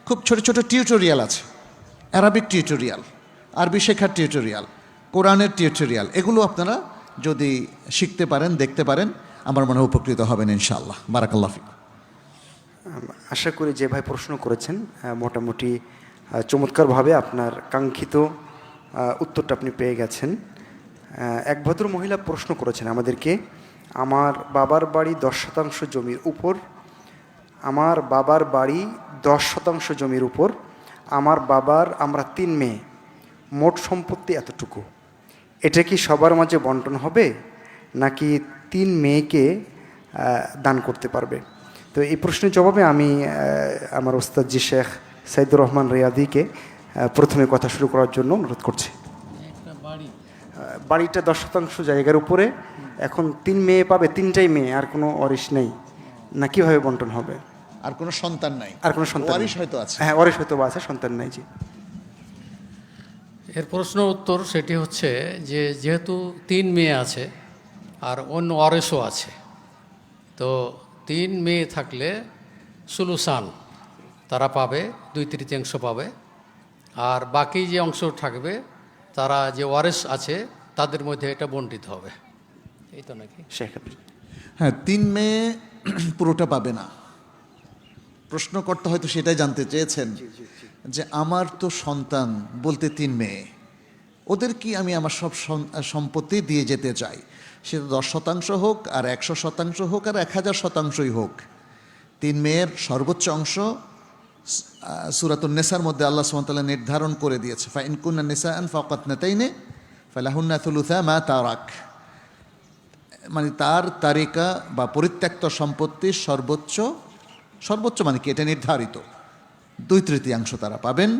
খুব ছোট ছোট টিউটোরিয়াল আছে, অ্যারাবিক টিউটোরিয়াল, আরবি শেখার টিউটোরিয়াল, কোরআনের টিউটোরিয়াল, এগুলো আপনারা যদি শিখতে পারেন, দেখতে পারেন, আমার মনে হয় উপকৃত হবেন ইনশাআল্লাহ। বারাকাল্লাহ ফিক। আশা করি যে ভাই প্রশ্ন করেছেন মোটামুটি চমৎকারভাবে আপনার কাঙ্ক্ষিত উত্তরটা আপনি পেয়ে গেছেন। এক ভদ্র মহিলা প্রশ্ন করেছেন আমাদেরকে, আমার বাবার বাড়ি 10% জমির উপর, আমার বাবার বাড়ি 10% জমির উপর, আমরা 3 মেয়ে, মোট সম্পত্তি এতটুকু, এটা কি সবার মাঝে বন্টন হবে নাকি 3 মেয়েকে দান করতে পারবে? তো এই প্রশ্নের জবাবে আমি আমার ওস্তাদ জি শেখ সাইদুর রহমান রিয়াদিকে প্রথমে কথা শুরু করার জন্য অনুরোধ করছি। বাড়িটা 10% জায়গার উপরে, এখন 3 মেয়ে পাবে, 3টাই মেয়ে, আর কোনো ওয়ারিশ নেই, না কিভাবে বন্টন হবে? আর কোনো সন্তান নাই? আর কোনো সন্তান ওয়ারিশ নেই। হয়তো আছে। হ্যাঁ, ওয়ারিশ হয়তো বা আছে, সন্তান নাই। জি, এর প্রশ্ন উত্তর সেটি হচ্ছে যে যেহেতু 3 মেয়ে আছে আর অন্য ওয়ারিশও আছে, তো 3 মেয়ে থাকলে সুলুসান তারা পাবে, 2/3 পাবে, আর বাকি যে অংশ থাকবে তারা যে ওয়ারিশ আছে তাদের মধ্যে এটা বণ্টিত হবে, এই তো নাকি? শেখ হ্যাঁ, 3 মেয়ে পুরোটা পাবে না। প্রশ্নকর্তা হয়তো সেটাই জানতে চেয়েছেন যে আমার তো সন্তান বলতে 3 মেয়ে, ওদের কি আমি আমার সব সম্পত্তি দিয়ে যেতে চাই, সেটা 10% হোক আর 100% হোক আর 1000%ই হোক, 3 মেয়ের সর্বোচ্চ অংশ সূরাতুন নিসার মধ্যে আল্লাহ সুবহানাহু ওয়া তাআলা নির্ধারণ করে দিয়েছে, ফাইন কুননা নিসাআন ফাওকাতনাতাইনি ফালাহুন্না থুলুসা মা তারাক, মানে তার তারিকা বা পরিত্যক্ত সম্পত্তির সর্বোচ্চ মানে কি এটা নির্ধারিত, 2/3 তারা পাবেন,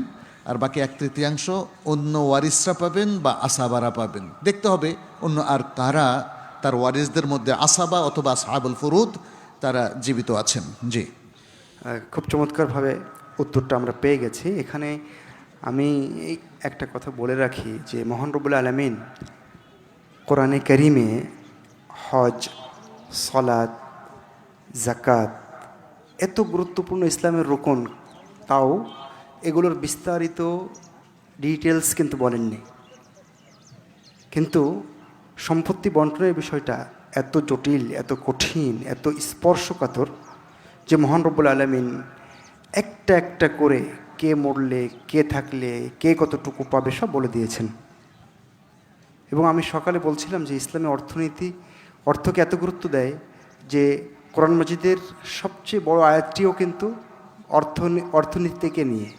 আর বাকি 1/3 অন্য ওয়ারিসরা পাবেন বা আসাবারা পাবেন। দেখতে হবে অন্য আর কারা তার ওয়ারিসদের মধ্যে আসাবা অথবা আসহাবুল ফুরুদ তারা জীবিত আছেন। জি, খুব চমৎকারভাবে উত্তরটা আমরা পেয়ে গেছি। এখানে আমি একটা কথা বলে রাখি যে মহান রব্বুল আলামিন কোরআনে কারিমে হজ, সলাত, জাকাত এত গুরুত্বপূর্ণ ইসলামের রোকন, তাও এগুলোর বিস্তারিত ডিটেলস কিন্তু বলেননি। কিন্তু সম্পত্তি বন্টনের বিষয়টা এত জটিল, এত কঠিন, এত স্পর্শকাতর যে মহান রব্বুল আলামিন একটা একটা করে কে মরলে, কে থাকলে, কে কতটুকু পাবে সব বলে দিয়েছেন। এবং আমি সকালে বলছিলাম যে ইসলামী অর্থকে এত গুরুত্ব দেয় যে কোরআন মাজিদের সবচেয়ে বড় আয়াতটিও কিন্তু অর্থনীতিকে নিয়ে,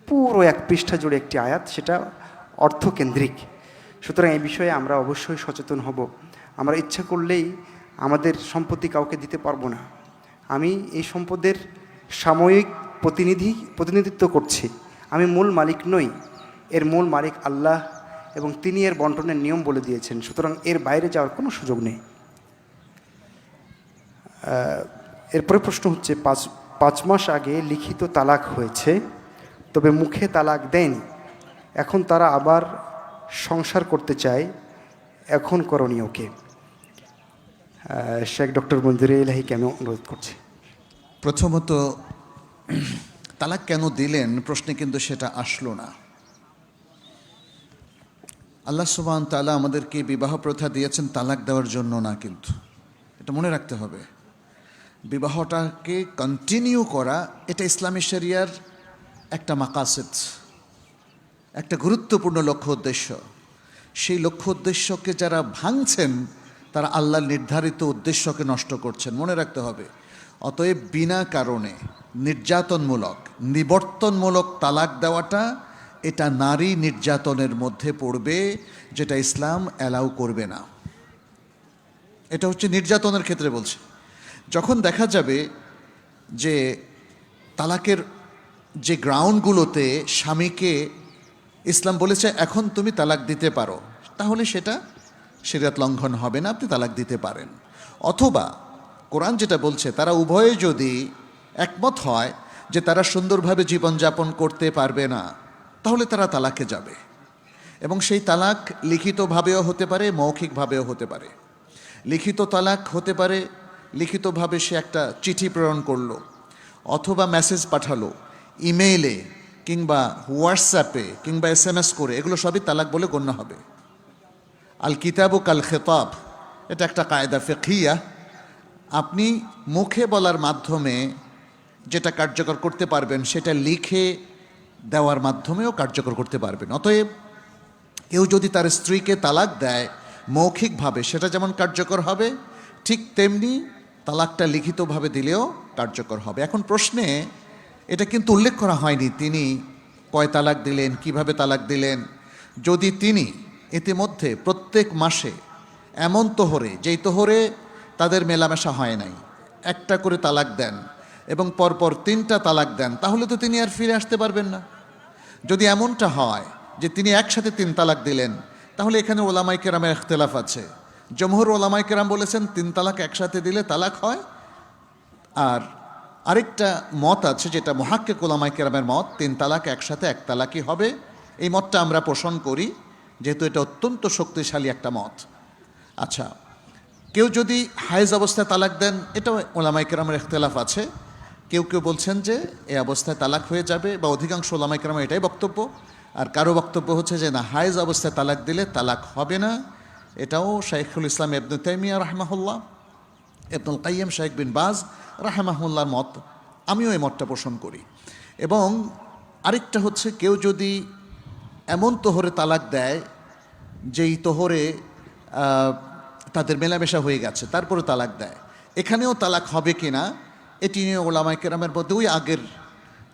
পুরো 1 পৃষ্ঠা জুড়ে একটি আয়াত, সেটা অর্থকেন্দ্রিক। সুতরাং এই বিষয়ে আমরা অবশ্যই সচেতন হব। আমরা ইচ্ছা করলেই আমাদের সম্পত্তি কাউকে দিতে পারবো না। আমি এই সম্পদের সাময়িক প্রতিনিধিত্ব করছি, আমি মূল মালিক নই, এর মূল মালিক আল্লাহ, এবং তিনি এর বন্টনের নিয়ম বলে দিয়েছেন। সুতরাং এর বাইরে যাওয়ার কোনো সুযোগ নেই। এরপরে প্রশ্ন হচ্ছে, 5 মাস আগে লিখিত তালাক হয়েছে, তবে মুখে তালাক দেয়নি, এখন তারা আবার সংসার করতে চায়, এখন করণীয় কি? শেখ ডক্টর মঞ্জুরে ইলাহিকে আমি অনুরোধ করছি। প্রথমত তালাক কেন দিলেন প্রশ্নে কিন্তু সেটা আসলো না। আল্লাহ সুবহান তাআলা আমাদেরকে বিবাহ প্রথা দিয়েছেন তালাক দেওয়ার জন্য না, কিন্তু এটা মনে রাখতে হবে। বিবাহটাকে কন্টিনিউ করা এটা ইসলামী শরিয়ার একটা মাকাসিদ, একটা গুরুত্বপূর্ণ লক্ষ্য উদ্দেশ্য। সেই লক্ষ্য উদ্দেশ্যকে যারা ভাঙছেন তারা আল্লাহর নির্ধারিত উদ্দেশ্যকে নষ্ট করছেন, মনে রাখতে হবে। অতএব বিনা কারণে নির্যাতনমূলক, নিবর্তনমূলক তালাক দেওয়াটা এটা নারী নির্যাতনের মধ্যে পড়বে, যেটা ইসলাম অ্যালাউ করবে না। এটা হচ্ছে নির্যাতনের ক্ষেত্রে বলছে। যখন দেখা যাবে যে তালাকের যে গ্রাউন্ডগুলোতে স্বামীকে ইসলাম বলেছে এখন তুমি তালাক দিতে পারো, তাহলে সেটা শরিয়ত লঙ্ঘন হবে না, আপনি তালাক দিতে পারেন। অথবা কোরআন যেটা বলছে তারা উভয়ে যদি একমত হয় যে তারা সুন্দরভাবে জীবনযাপন করতে পারবে না, তাহলে তারা তালাকে যাবে। এবং সেই তালাক লিখিতভাবেও হতে পারে, মৌখিকভাবেও হতে পারে। লিখিত তালাক হতে পারে লিখিতভাবে সে একটা চিঠি প্রেরণ করলো অথবা মেসেজ পাঠালো ইমেইলে কিংবা হোয়াটসঅ্যাপে কিংবা SMS করে, এগুলো সবই তালাক বলে গণ্য হবে। আল কিতাবু কাল খেতাব, এটা একটা কায়দা ফিকহিয়া। আপনি মুখে বলার মাধ্যমে যেটা কার্যকর করতে পারবেন সেটা লিখে দেওয়ার মাধ্যমেও কার্যকর করতে পারবেন। অতএব কেউ যদি তার স্ত্রীকে তালাক দেয় মৌখিকভাবে, সেটা যেমন কার্যকর হবে, ঠিক তেমনি তালাকটা লিখিতভাবে দিলেও কার্যকর হবে। এখন প্রশ্নে এটা কিন্তু উল্লেখ করা হয়নি তিনি কয় তালাক দিলেন, কিভাবে তালাক দিলেন। যদি তিনি ইতিমধ্যে প্রত্যেক মাসে এমন তোহরে, যেই তোহরে তাদের মেলামেশা হয় নাই, একটা করে তালাক দেন এবং পরপর 3টা তালাক দেন, তাহলে তো তিনি আর ফিরে আসতে পারবেন না। যদি এমনটা হয় যে তিনি একসাথে 3 তালাক দিলেন, তাহলে এখানে ওলামাই কেরামের ইখতিলাফ আছে। জমহুর ওলামাই কেরাম বলেছেন 3 তালাক একসাথে দিলে তালাক হয়, আর আরেকটা মত আছে যেটা মুহাক্কিক ওলামাই কেরামের মত, 3 তালাক একসাথে 1 তালাকই হবে। এই মতটা আমরা পোষণ করি, যেহেতু এটা অত্যন্ত শক্তিশালী একটা মত। আচ্ছা, কেউ যদি হায়েজ অবস্থায় তালাক দেন, এটা ওলামাই কেরামের ইখতিলাফ আছে। কেউ কেউ বলছেন যে এই অবস্থায় তালাক হয়ে যাবে, বা অধিকাংশ ওলামাই কেরামের এটাই বক্তব্য। আর কারো বক্তব্য হচ্ছে যে না, হায়েজ অবস্থায় তালাক দিলে তালাক হবে না। এটাও শাইখুল ইসলাম ইবনে তাইমিয়া রাহমাহুল্লাহ, ইবনুল কাইয়্যিম, শাইখ বিন বাজ রাহমাহুল্লাহর মত। আমিও এই মতটা পোষণ করি। এবং আরেকটা হচ্ছে, কেউ যদি এমন তোহরে তালাক দেয় যেই তোহরে তাদের মেলামেশা হয়ে গেছে, তারপরে তালাক দেয়, এখানেও তালাক হবে কিনা এটি নিয়ে ওলামাই কেরামের মধ্যে ওই আগের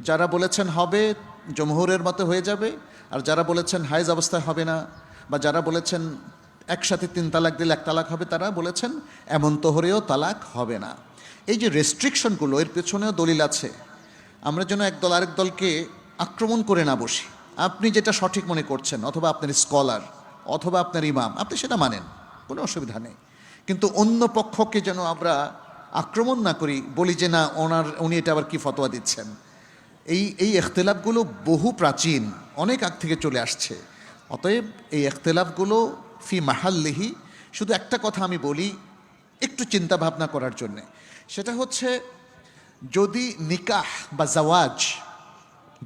যারা বলেছেন হবে, জমহুরের মতো হয়ে যাবে, আর যারা বলেছেন হায়েজ অবস্থায় হবে না, বা যারা বলেছেন একসাথে 3 তালাক দিলে 1 তালাক হবে, তারা বলেছেন এমন তোহরেও তালাক হবে না। এই যে রেস্ট্রিকশনগুলো, এর পেছনেও দলিল আছে। আমরা যেন একদল আরেক দলকে আক্রমণ করে না বসি। আপনি যেটা সঠিক মনে করছেন, অথবা আপনার স্কলার অথবা আপনার ইমাম, আপনি সেটা মানেন, কোনো অসুবিধা নেই। কিন্তু অন্য পক্ষকে যেন আমরা আক্রমণ না করি, বলি যে না উনি এটা আবার কি ফতোয়া দিচ্ছেন। এই ইখতিলাফগুলো বহু প্রাচীন, অনেক আগ থেকে চলে আসছে। অতএব এই ইখতিলাফগুলো ফি মাহাল্লিহি। শুধু একটা কথা আমি বলি একটু চিন্তা ভাবনা করার জন্যে, সেটা হচ্ছে যদি নিকাহ বা জাওয়াজ,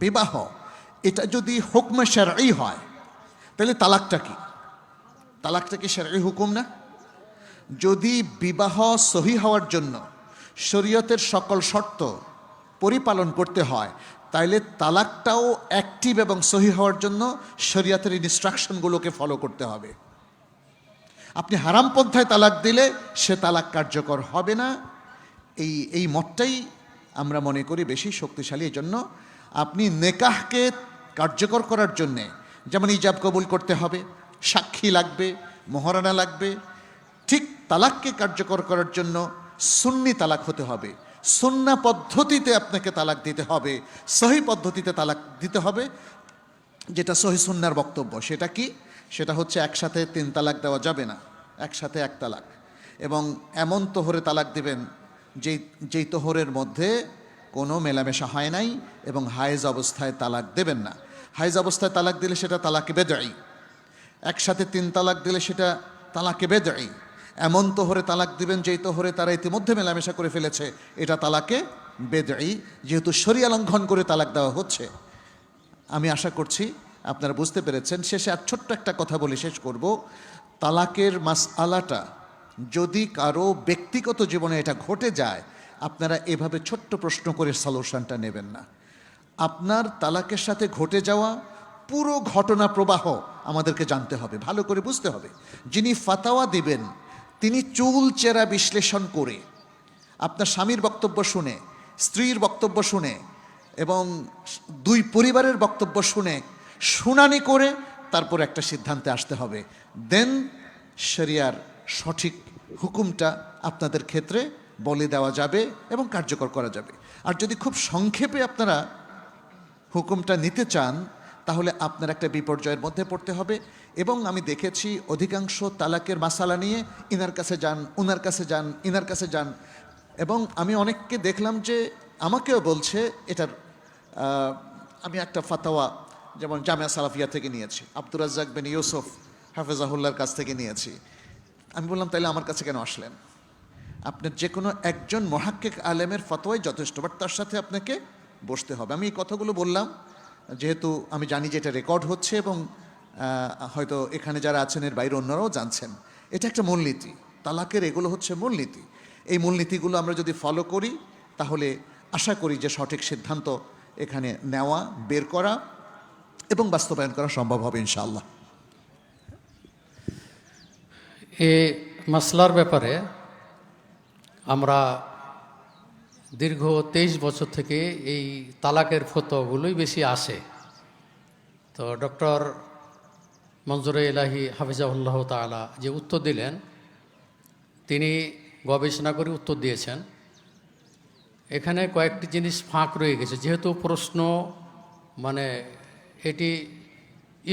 বিবাহ, এটা যদি হুকমে শারঈ হয়, তাহলে তালাকটা কি? তালাকটা কি শারঈ হুকুম না? যদি বিবাহ সহি হওয়ার জন্য শরীয়তের সকল শর্ত পরিপালন করতে হয়, তাইলে তালাকটাও অ্যাক্টিভ এবং সহি হওয়ার জন্য শরীয়তের ইনস্ট্রাকশনগুলোকে ফলো করতে হবে। আপনি হারাম পন্থায় তালাক দিলে সে তালাক কার্যকর হবে না। এই মতটাই আমরা মনে করি বেশি শক্তিশালী। এই জন্য আপনি নেকাহকে কার্যকর করার জন্যে যেমন ইজাব কবুল করতে হবে, সাক্ষী লাগবে, মোহরানা লাগবে, ঠিক তালাককে কার্যকর করার জন্য সুন্নি তালাক হতে হবে। সুন্না পদ্ধতিতে আপনাকে তালাক দিতে হবে, সহি পদ্ধতিতে তালাক দিতে হবে, যেটা সহি সুন্নার বক্তব্য। সেটা কি? সেটা হচ্ছে একসাথে 3 তালাক দেওয়া যাবে না, একসাথে 1 তালাক। এবং এমন তোহরে তালাক দিবেন যেই তোহরের মধ্যে কোনো মেলামেশা হয় নাই, এবং হায়েজ অবস্থায় তালাক দেবেন না। হায়েজ অবস্থায় তালাক দিলে সেটা তালাকে বেদঈ, একসাথে 3 তালাক দিলে সেটা তালাকে বেদঈ। এমন তোহরে তালাক দিবেন যেই তোহরে তারা ইতিমধ্যে মেলামেশা করে ফেলেছে, এটা তালাকে বেদঈ, যেহেতু শরিয়া লঙ্ঘন করে তালাক দেওয়া হচ্ছে। আমি আশা করছি আপনারা বুঝতে পেরেছেন। শেষে আর ছোট্ট একটা কথা বলে শেষ করব। তালাকের মাসআলাটা যদি কারো ব্যক্তিগত জীবনে এটা ঘটে যায়, আপনারা এভাবে ছোট্ট প্রশ্ন করে সলিউশনটা নেবেন না। আপনার তালাকের সাথে ঘটে যাওয়া পুরো ঘটনা প্রবাহ আমাদেরকে জানতে হবে, ভালো করে বুঝতে হবে। যিনি ফাতাওয়া দিবেন তিনি চুলচেরা বিশ্লেষণ করে, আপনার স্বামীর বক্তব্য শুনে, স্ত্রীর বক্তব্য শুনে এবং 2 পরিবারের বক্তব্য শুনে শুনানি করে তারপর একটা সিদ্ধান্তে আসতে হবে। দেন শরিয়ার সঠিক হুকুমটা আপনাদের ক্ষেত্রে বলে দেওয়া যাবে এবং কার্যকর করা যাবে। আর যদি খুব সংক্ষেপে আপনারা হুকুমটা নিতে চান, তাহলে আপনার একটা বিপর্যয়ের মধ্যে পড়তে হবে। এবং আমি দেখেছি অধিকাংশ তালাকের মাসালা নিয়ে ইনার কাছে যান, উনার কাছে যান, ইনার কাছে যান, এবং আমি অনেককে দেখলাম যে আমাকেও বলছে এটার আমি একটা ফাতাওয়া যেমন জামিয়া সালাফিয়া থেকে নিয়েছি, আব্দুর রাজ্জাক বিন ইউসুফ হাফেজাহুল্লাহর কাছ থেকে নিয়েছি। আমি বললাম তাইলে আমার কাছে কেন আসলেন? আপনার যে কোনো একজন মহাক্কিক আলেমের ফতোয়াই যথেষ্ট, বাট তার সাথে আপনাকে বসতে হবে। আমি এই কথাগুলো বললাম যেহেতু আমি জানি যে এটা রেকর্ড হচ্ছে এবং হয়তো এখানে যারা আছেন এর বাইরে অন্যরাও জানছেন। এটা একটা মূলনীতি, তালাকের এগুলো হচ্ছে মূলনীতি। এই মূলনীতিগুলো আমরা যদি ফলো করি তাহলে আশা করি যে সঠিক সিদ্ধান্ত এখানে নেওয়া, বের করা এবং বাস্তবায়ন করা সম্ভব হবে ইনশাআল্লাহ। এ মাসলার ব্যাপারে আমরা দীর্ঘ 23 বছর থেকে এই তালাকের ফতোয়াগুলোই বেশি আসে। তো ডক্টর মনজুরে ইলাহি হাফিজাহুল্লাহ তাআলা যে উত্তর দিলেন, তিনি গবেষণা করে উত্তর দিয়েছেন। এখানে কয়েকটি জিনিস ফাঁক রয়ে গেছে, যেহেতু প্রশ্ন মানে এটি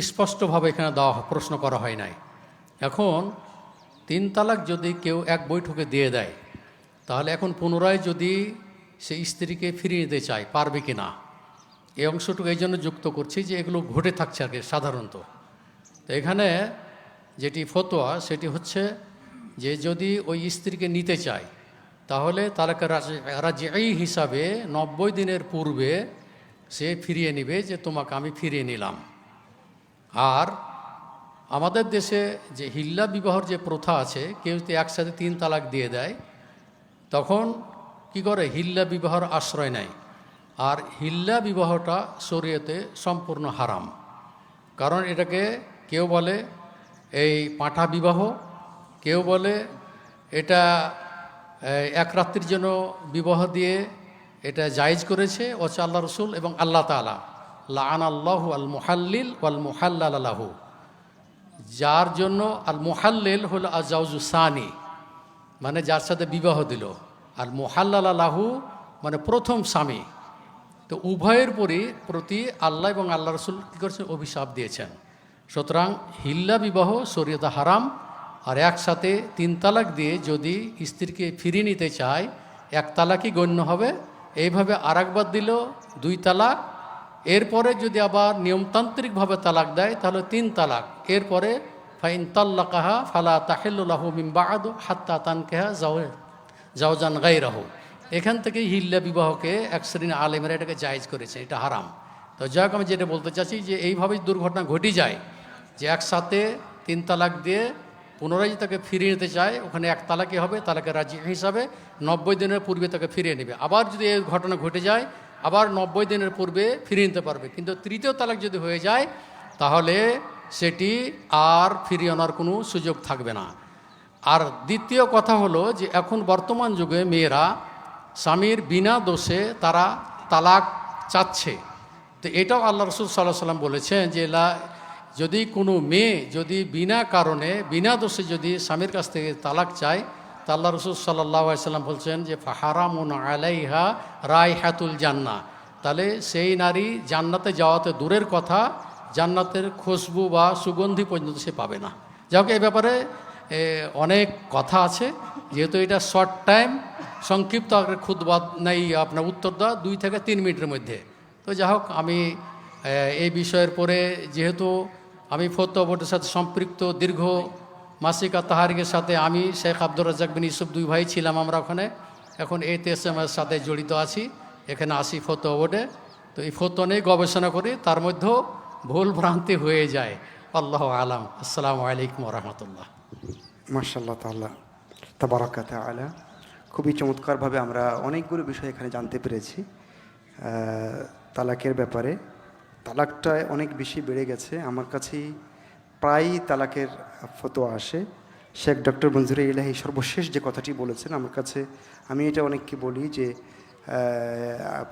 স্পষ্টভাবে এখানে প্রশ্ন করা হয় নাই। এখন 3 তালাক যদি কেউ এক বৈঠকে দিয়ে দেয়, তাহলে এখন পুনরায় যদি সেই স্ত্রীকে ফিরিয়ে নিতে চায় পারবে কি না, এই অংশটুকু এই জন্য যুক্ত করছি যে এগুলো ঘটে থাকছে আর কি সাধারণত। তো এখানে যেটি ফতোয়া সেটি হচ্ছে যে যদি ওই স্ত্রীকে নিতে চায় তাহলে তালাকের রাজিই হিসাবে 90 দিনের পূর্বে সে ফিরিয়ে নেবে যে তোমাকে আমি ফিরিয়ে নিলাম। আর আমাদের দেশে যে হিল্লা বিবাহর যে প্রথা আছে, কেউ যদি একসাথে 3 তালাক দিয়ে দেয় তখন কি করে, হিল্লা বিবাহর আশ্রয় নেয়। আর হিল্লা বিবাহটা শরীয়তে সম্পূর্ণ হারাম। কারণ এটাকে কেউ বলে এই পাঁঠা বিবাহ, কেউ বলে এটা এক রাত্রির জন্য বিবাহ দিয়ে এটা জায়েজ করেছে হচ্ছে আল্লাহ রসুল এবং আল্লাহ তাআলা। লাআন আল্লাহু আল মুহাল্লিল ওয়াল মুহাল্লাল লাহু, যার জন্য আল মুহাল্লিল হলো আজাউজু সানি, মানে যার সাথে বিবাহ দিল, আর মুহাল্লাল লাহু মানে প্রথম স্বামী। তো উভয়ের প্রতি আল্লাহ এবং আল্লাহ রসুল কী করেছেন, অভিশাপ দিয়েছেন। সুতরাং হিল্লা বিবাহ শরীয়তে হারাম। আর একসাথে 3 তালাক দিয়ে যদি স্ত্রীকে ফিরিয়ে নিতে চায় 1 তালাকই গণ্য হবে। এইভাবে আরেকবার দিল 2 তালাক, এরপরে যদি আবার নিয়মতান্ত্রিকভাবে তালাক দেয় তাহলে 3 তালাক। এরপরে ফাইন তাল্লাকাহা ফালা তাহিল্লু লাহু মিন বা'দু হাত্তা তানকিহা জাওজান গায়রাহু। এখান থেকে হিল্লা বিবাহকে এক শ্রেণীর আলেমেরা এটাকে জায়েজ করেছে, এটা হারাম। তো যাক, আমি যেটা বলতে চাচ্ছি যে এইভাবেই দুর্ঘটনা ঘটে যায় যে একসাথে 3 তালাক দিয়ে পুনরায় তাকে ফিরিয়ে নিতে চায়, ওখানে 1 তালাকই হবে, তালাকে রাজি হিসাবে 90 দিনের পূর্বে তাকে ফিরিয়ে নেবে। আবার যদি এই ঘটনা ঘটে যায় আবার 90 দিনের পূর্বে ফিরিয়ে নিতে পারবে। কিন্তু 3য় তালাক যদি হয়ে যায় তাহলে সেটি আর ফিরিয়ে আনার কোনো সুযোগ থাকবে না। আর দ্বিতীয় কথা হলো যে এখন বর্তমান যুগে মেয়েরা স্বামীর বিনা দোষে তারা তালাক চাচ্ছে। তো এটাও আল্লাহ রসুল সাল্লাল্লাহু আলাইহি ওয়াসাল্লাম বলেছেন যে যদি কোনো মেয়ে যদি বিনা কারণে বিনা দোষে যদি স্বামীর কাছ থেকে তালাক চায়, তা আল্লাহ রসুল সাল্লাল্লাহু আলাইহি ওয়াসাল্লাম বলছেন যে ফাহারামুন আলাইহা রাইহাতুল জান্নাহ, তাহলে সেই নারী জান্নাতে যাওয়াতে দূরের কথা, জান্নাতের খুশবু বা সুগন্ধি পর্যন্ত সে পাবে না। যাই হোক, এই ব্যাপারে অনেক কথা আছে, যেহেতু এটা শর্ট টাইম, সংক্ষিপ্ত আকারে খুতবা নাই আপনার উত্তর দেওয়া 2 থেকে 3 মিনিটের মধ্যে। তো যাই হোক, আমি এই বিষয়ের পরে যেহেতু আমি ফতোয়া বোর্ডের সাথে সম্পৃক্ত, দীর্ঘ মাসিকা তাহারিকের সাথে আমি শেখ আব্দুর রাজ্জাক বিন ইউসুফ 2 ভাই ছিলাম আমরা ওখানে, এখন ATSM-এর সাথে জড়িত আছি, এখানে আসি ফতোয়া বোর্ডে। তো এই ফতোয়া নিয়ে গবেষণা করি, তার মধ্যেও ভুল ভ্রান্তি হয়ে যায়। আল্লাহু আলাম। আসসালামু আলাইকুম ওয়া রাহমাতুল্লাহ। মাশাআল্লাহ তাআলা তাবারাকা তাআলা, খুবই চমৎকারভাবে আমরা অনেকগুলো বিষয় এখানে জানতে পেরেছি। তালাকের ব্যাপারে তালাকটা অনেক বেশি বেড়ে গেছে, আমার কাছেই প্রায়ই তালাকের ফতোয়া আসে। শেখ ডক্টর মনজুরে ইলাহি সর্বশেষ যে কথাটি বলেছেন আমার কাছে, আমি এটা অনেককে বলি যে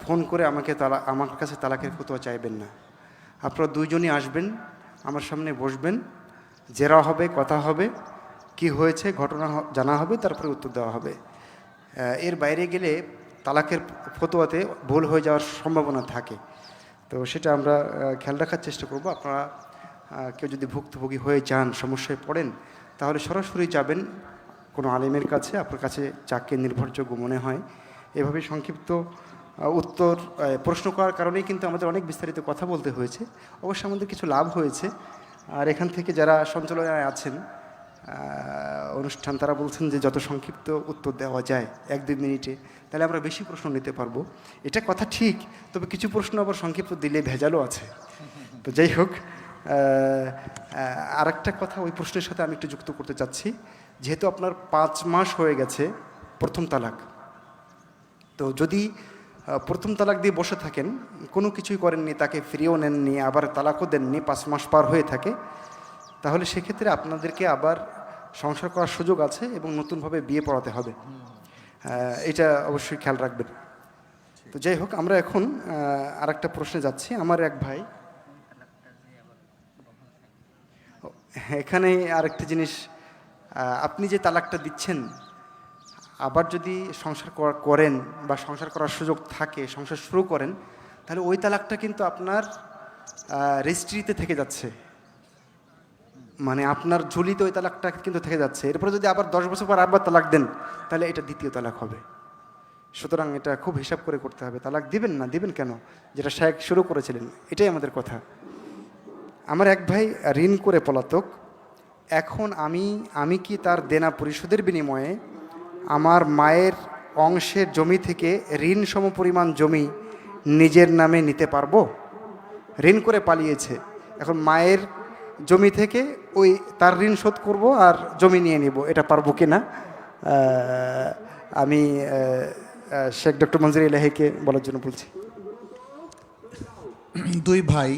ফোন করে আমার কাছে তালাকের ফতোয়া চাইবেন না। আপনারা 2 জনই আসবেন, আমার সামনে বসবেন, জেরা হবে, কথা হবে, কি হয়েছে ঘটনা জানা হবে, তারপরে উত্তর দেওয়া হবে। এর বাইরে গেলে তালাকের ফতোয়াতে ভুল হয়ে যাওয়ার সম্ভাবনা থাকে। তো সেটা আমরা খেয়াল রাখার চেষ্টা করব। আপনারা কেউ যদি ভুক্তভোগী হয়ে যান, সমস্যায় পড়েন, তাহলে সরাসরি যাবেন কোনো আলেমের কাছে, আপনার কাছে যাকে নির্ভরযোগ্য মনে হয়। এভাবে সংক্ষিপ্ত উত্তর প্রশ্ন করার কারণেই কিন্তু আমাদের অনেক বিস্তারিত কথা বলতে হয়েছে। অবশ্য আমাদের কিছু লাভ হয়েছে। আর এখান থেকে যারা সঞ্চালনায় আছেন অনুষ্ঠান, তারা বলছেন যে যত সংক্ষিপ্ত উত্তর দেওয়া যায় 1-2 মিনিটে, তাহলে আমরা বেশি প্রশ্ন নিতে পারবো। এটা কথা ঠিক, তবে কিছু প্রশ্ন আবার সংক্ষিপ্ত দিলে ভেজালও আছে। তো যাই হোক, আর একটা কথা ওই প্রশ্নের সাথে আমি একটু যুক্ত করতে চাচ্ছি। যেহেতু আপনার 5 মাস হয়ে গেছে প্রথম তালাক, তো যদি প্রথম তালাক দিয়ে বসে থাকেন, কোনো কিছুই করেননি, তাকে ফিরিয়েও নেননি, আবার তালাকও দেননি, 5 মাস পার হয়ে থাকে, তাহলে সেক্ষেত্রে আপনাদেরকে আবার সংসার করার সুযোগ আছে এবং নতুনভাবে বিয়ে পড়াতে হবে। এটা অবশ্যই খেয়াল রাখবেন। তো যাই হোক, আমরা এখন আরেকটা প্রশ্নে যাচ্ছি। আমার এক ভাই, এখানে আরেকটা জিনিস, আপনি যে তালাকটা দিচ্ছেন, আবার যদি সংসার করেন বা সংসার করার সুযোগ থাকে, সংসার শুরু করেন, তাহলে ওই তালাকটা কিন্তু আপনার রেজিস্ট্রিতে থেকে যাচ্ছে, মানে আপনার ঝুলিতে ওই তালাকটা কিন্তু থেকে যাচ্ছে। এরপরে যদি আবার 10 বছর পর আবার তালাক দেন, তাহলে এটা দ্বিতীয় তালাক হবে। সুতরাং এটা খুব হিসাব করে করতে হবে। তালাক দিবেন না, দিবেন কেন, যেটা শায়েখ শুরু করেছিলেন, এটাই আমাদের কথা। আমার এক ভাই ঋণ করে পলাতক। এখন আমি কি তার দেনা পরিশোধের বিনিময়ে আমার মায়ের অংশের জমি থেকে ঋণ সমপরিমাণ জমি নিজের নামে নিতে পারবো? ঋণ করে পালিয়েছে, এখন মায়ের জমি থেকে ওই তার ঋণ শোধ করব আর জমি নিয়ে নিব, এটা পারবো কি না? আমি শেখ ডক্টর মঞ্জুর ইলাহিকে বলার জন্য বলছি। 2 ভাই,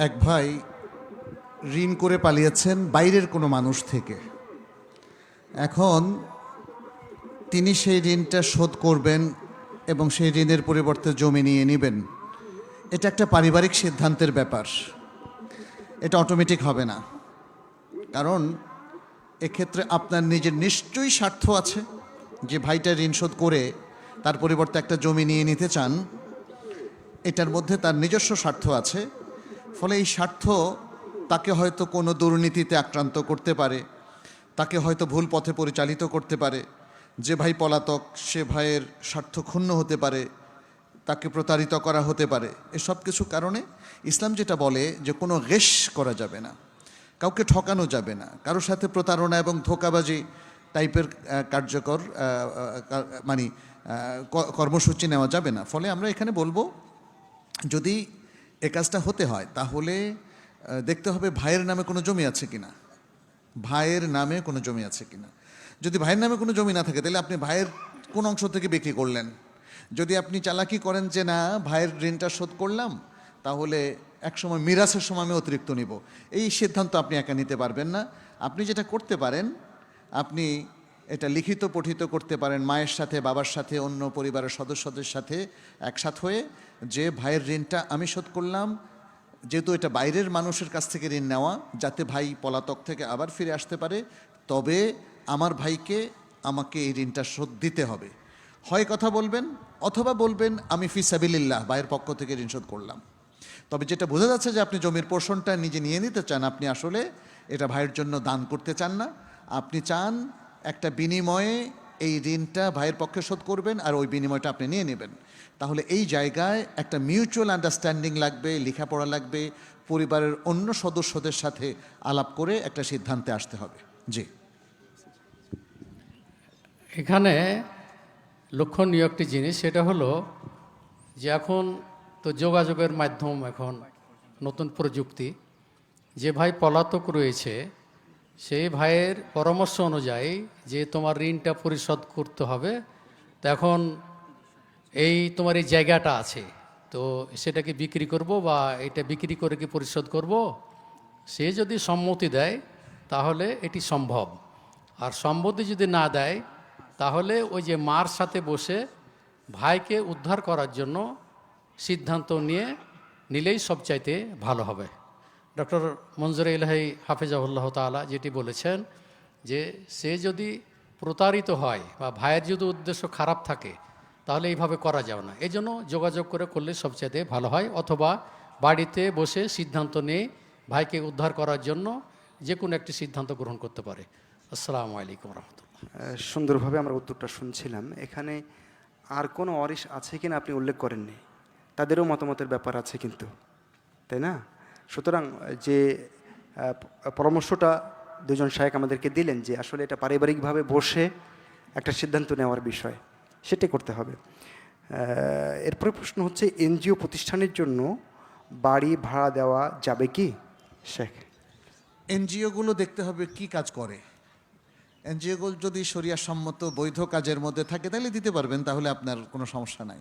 এক ভাই ঋণ করে পালিয়েছেন বাইরের কোনো মানুষ থেকে। এখন তিনি সেই ঋণটা শোধ করবেন এবং সেই ঋণের পরিবর্তে জমি নিয়ে নেবেন। এটা একটা পারিবারিক সিদ্ধান্তের ব্যাপার, এটা অটোমেটিক হবে না। কারণ এক্ষেত্রে আপনার নিজের নিশ্চয়ই স্বার্থ আছে যে ভাইটা ঋণ শোধ করে তার পরিবর্তে একটা জমি নিয়ে নিতে চান, এটার মধ্যে তার নিজস্ব স্বার্থ আছে। ফলে এই স্বার্থ তাকে হয়তো কোনো দুর্নীতিতে আক্রান্ত করতে পারে, তাকে হয়তো ভুল পথে পরিচালিত করতে পারে। যে ভাই পলাতক, সে ভাইয়ের স্বার্থ ক্ষুণ্ণ হতে পারে, তাকে প্রতারিত করা হতে পারে। এসব কিছু কারণে ইসলাম যেটা বলে যে কোনো গেশ করা যাবে না, কাউকে ঠকানো যাবে না, কারোর সাথে প্রতারণা এবং ধোঁকাবাজি টাইপের কার্যকর মানে কর্মসূচি নেওয়া যাবে না। ফলে আমরা এখানে বলবো, যদি এ কাজটা হতে হয় তাহলে দেখতে হবে ভাইয়ের নামে কোনো জমি আছে কিনা, ভাইয়ের নামে কোনো জমি আছে কিনা। যদি ভাইয়ের নামে কোনো জমি না থাকে, তাহলে আপনি ভাইয়ের কোন অংশ থেকে বিক্রি করলেন। যদি আপনি চালাকি করেন যে না ভাইয়ের ঋণটা শোধ করলাম, তাহলে একসময় মিরাসের সময় আমি অতিরিক্ত নিব, এই সিদ্ধান্ত আপনি একা নিতে পারবেন না। আপনি যেটা করতে পারেন, আপনি এটা লিখিত পঠিত করতে পারেন মায়ের সাথে, বাবার সাথে, অন্য পরিবারের সদস্যদের সাথে একসাথ হয়ে, যে ভাইয়ের ঋণটা আমি শোধ করলাম, যেহেতু এটা বাইরের মানুষের কাছ থেকে ঋণ নেওয়া, যাতে ভাই পলাতক থেকে আবার ফিরে আসতে পারে, তবে আমার ভাইকে আমাকে এই ঋণটা শোধ দিতে হবে। হয় কথা বলবেন, অথবা বলবেন আমি ফি সাবিলিল্লাহ ভাইয়ের পক্ষ থেকে ঋণ শোধ করলাম। তবে যেটা বোঝা যাচ্ছে যে আপনি জমির পোর্শনটা নিজে নিয়ে নিতে চান, আপনি আসলে এটা ভাইয়ের জন্য দান করতে চান না। আপনি চান একটা বিনিময়ে এই ঋণটা ভাইয়ের পক্ষে শোধ করবেন আর ওই বিনিময়টা আপনি নিয়ে নেবেন। তাহলে এই জায়গায় একটা মিউচুয়াল আন্ডারস্ট্যান্ডিং লাগবে, লেখাপড়া লাগবে, পরিবারের অন্য সদস্যদের সাথে আলাপ করে একটা সিদ্ধান্তে আসতে হবে। জি, এখানে লক্ষণীয় একটি জিনিস, সেটা হলো যে এখন তো যোগাযোগের মাধ্যম, এখন নতুন প্রযুক্তি, যে ভাই পলাতক রয়েছে সেই ভাইয়ের পরামর্শ অনুযায়ী যে তোমার ঋণটা পরিশোধ করতে হবে, তো এখন এই তোমার এই জায়গাটা আছে, তো সেটাকে বিক্রি করব বা এটা বিক্রি করে কি পরিশোধ করব, সে যদি সম্মতি দেয় তাহলে এটি সম্ভব। আর সম্মতি যদি না দেয়, তাহলে ওই যে মার সাথে বসে ভাইকে উদ্ধার করার জন্য সিদ্ধান্ত নিলেই সবচাইতে ভালো হবে। ডক্টর মঞ্জুর ইলাহি হাফিজাহুল্লাহ তাআলা যেটি বলেছেন, যে সে যদি প্রতারিত হয় বা ভাইয়ের যদি উদ্দেশ্য খারাপ থাকে, তাহলে এইভাবে করা যাবে না। এই জন্য যোগাযোগ করলে সবচাইতে ভালো হয়, অথবা বাড়িতে বসে সিদ্ধান্ত নিয়ে ভাইকে উদ্ধার করার জন্য যে কোনো একটি সিদ্ধান্ত গ্রহণ করতে পারে। আসসালামু আলাইকুম রহমতুল্লাহ। সুন্দরভাবে আমরা উত্তরটা শুনছিলাম। এখানে আর কোনো অরিশ আছে কিনা আপনি উল্লেখ করেননি, তাদেরও মতামতের ব্যাপার আছে কিন্তু, তাই না? সুতরাং যে পরামর্শটা দুজন শায়েখ আমাদেরকে দিলেন যে আসলে এটা পারিবারিকভাবে বসে একটা সিদ্ধান্ত নেওয়ার বিষয়, সেটাই করতে হবে। এরপরে প্রশ্ন হচ্ছে এনজিও প্রতিষ্ঠানের জন্য বাড়ি ভাড়া দেওয়া যাবে কি শেখ? এনজিওগুলো দেখতে হবে কি কাজ করে। এনজিওগুলো যদি শরিয়া সম্মত বৈধ কাজের মধ্যে থাকে তাহলে দিতে পারবেন, তাহলে আপনার কোনো সমস্যা নাই।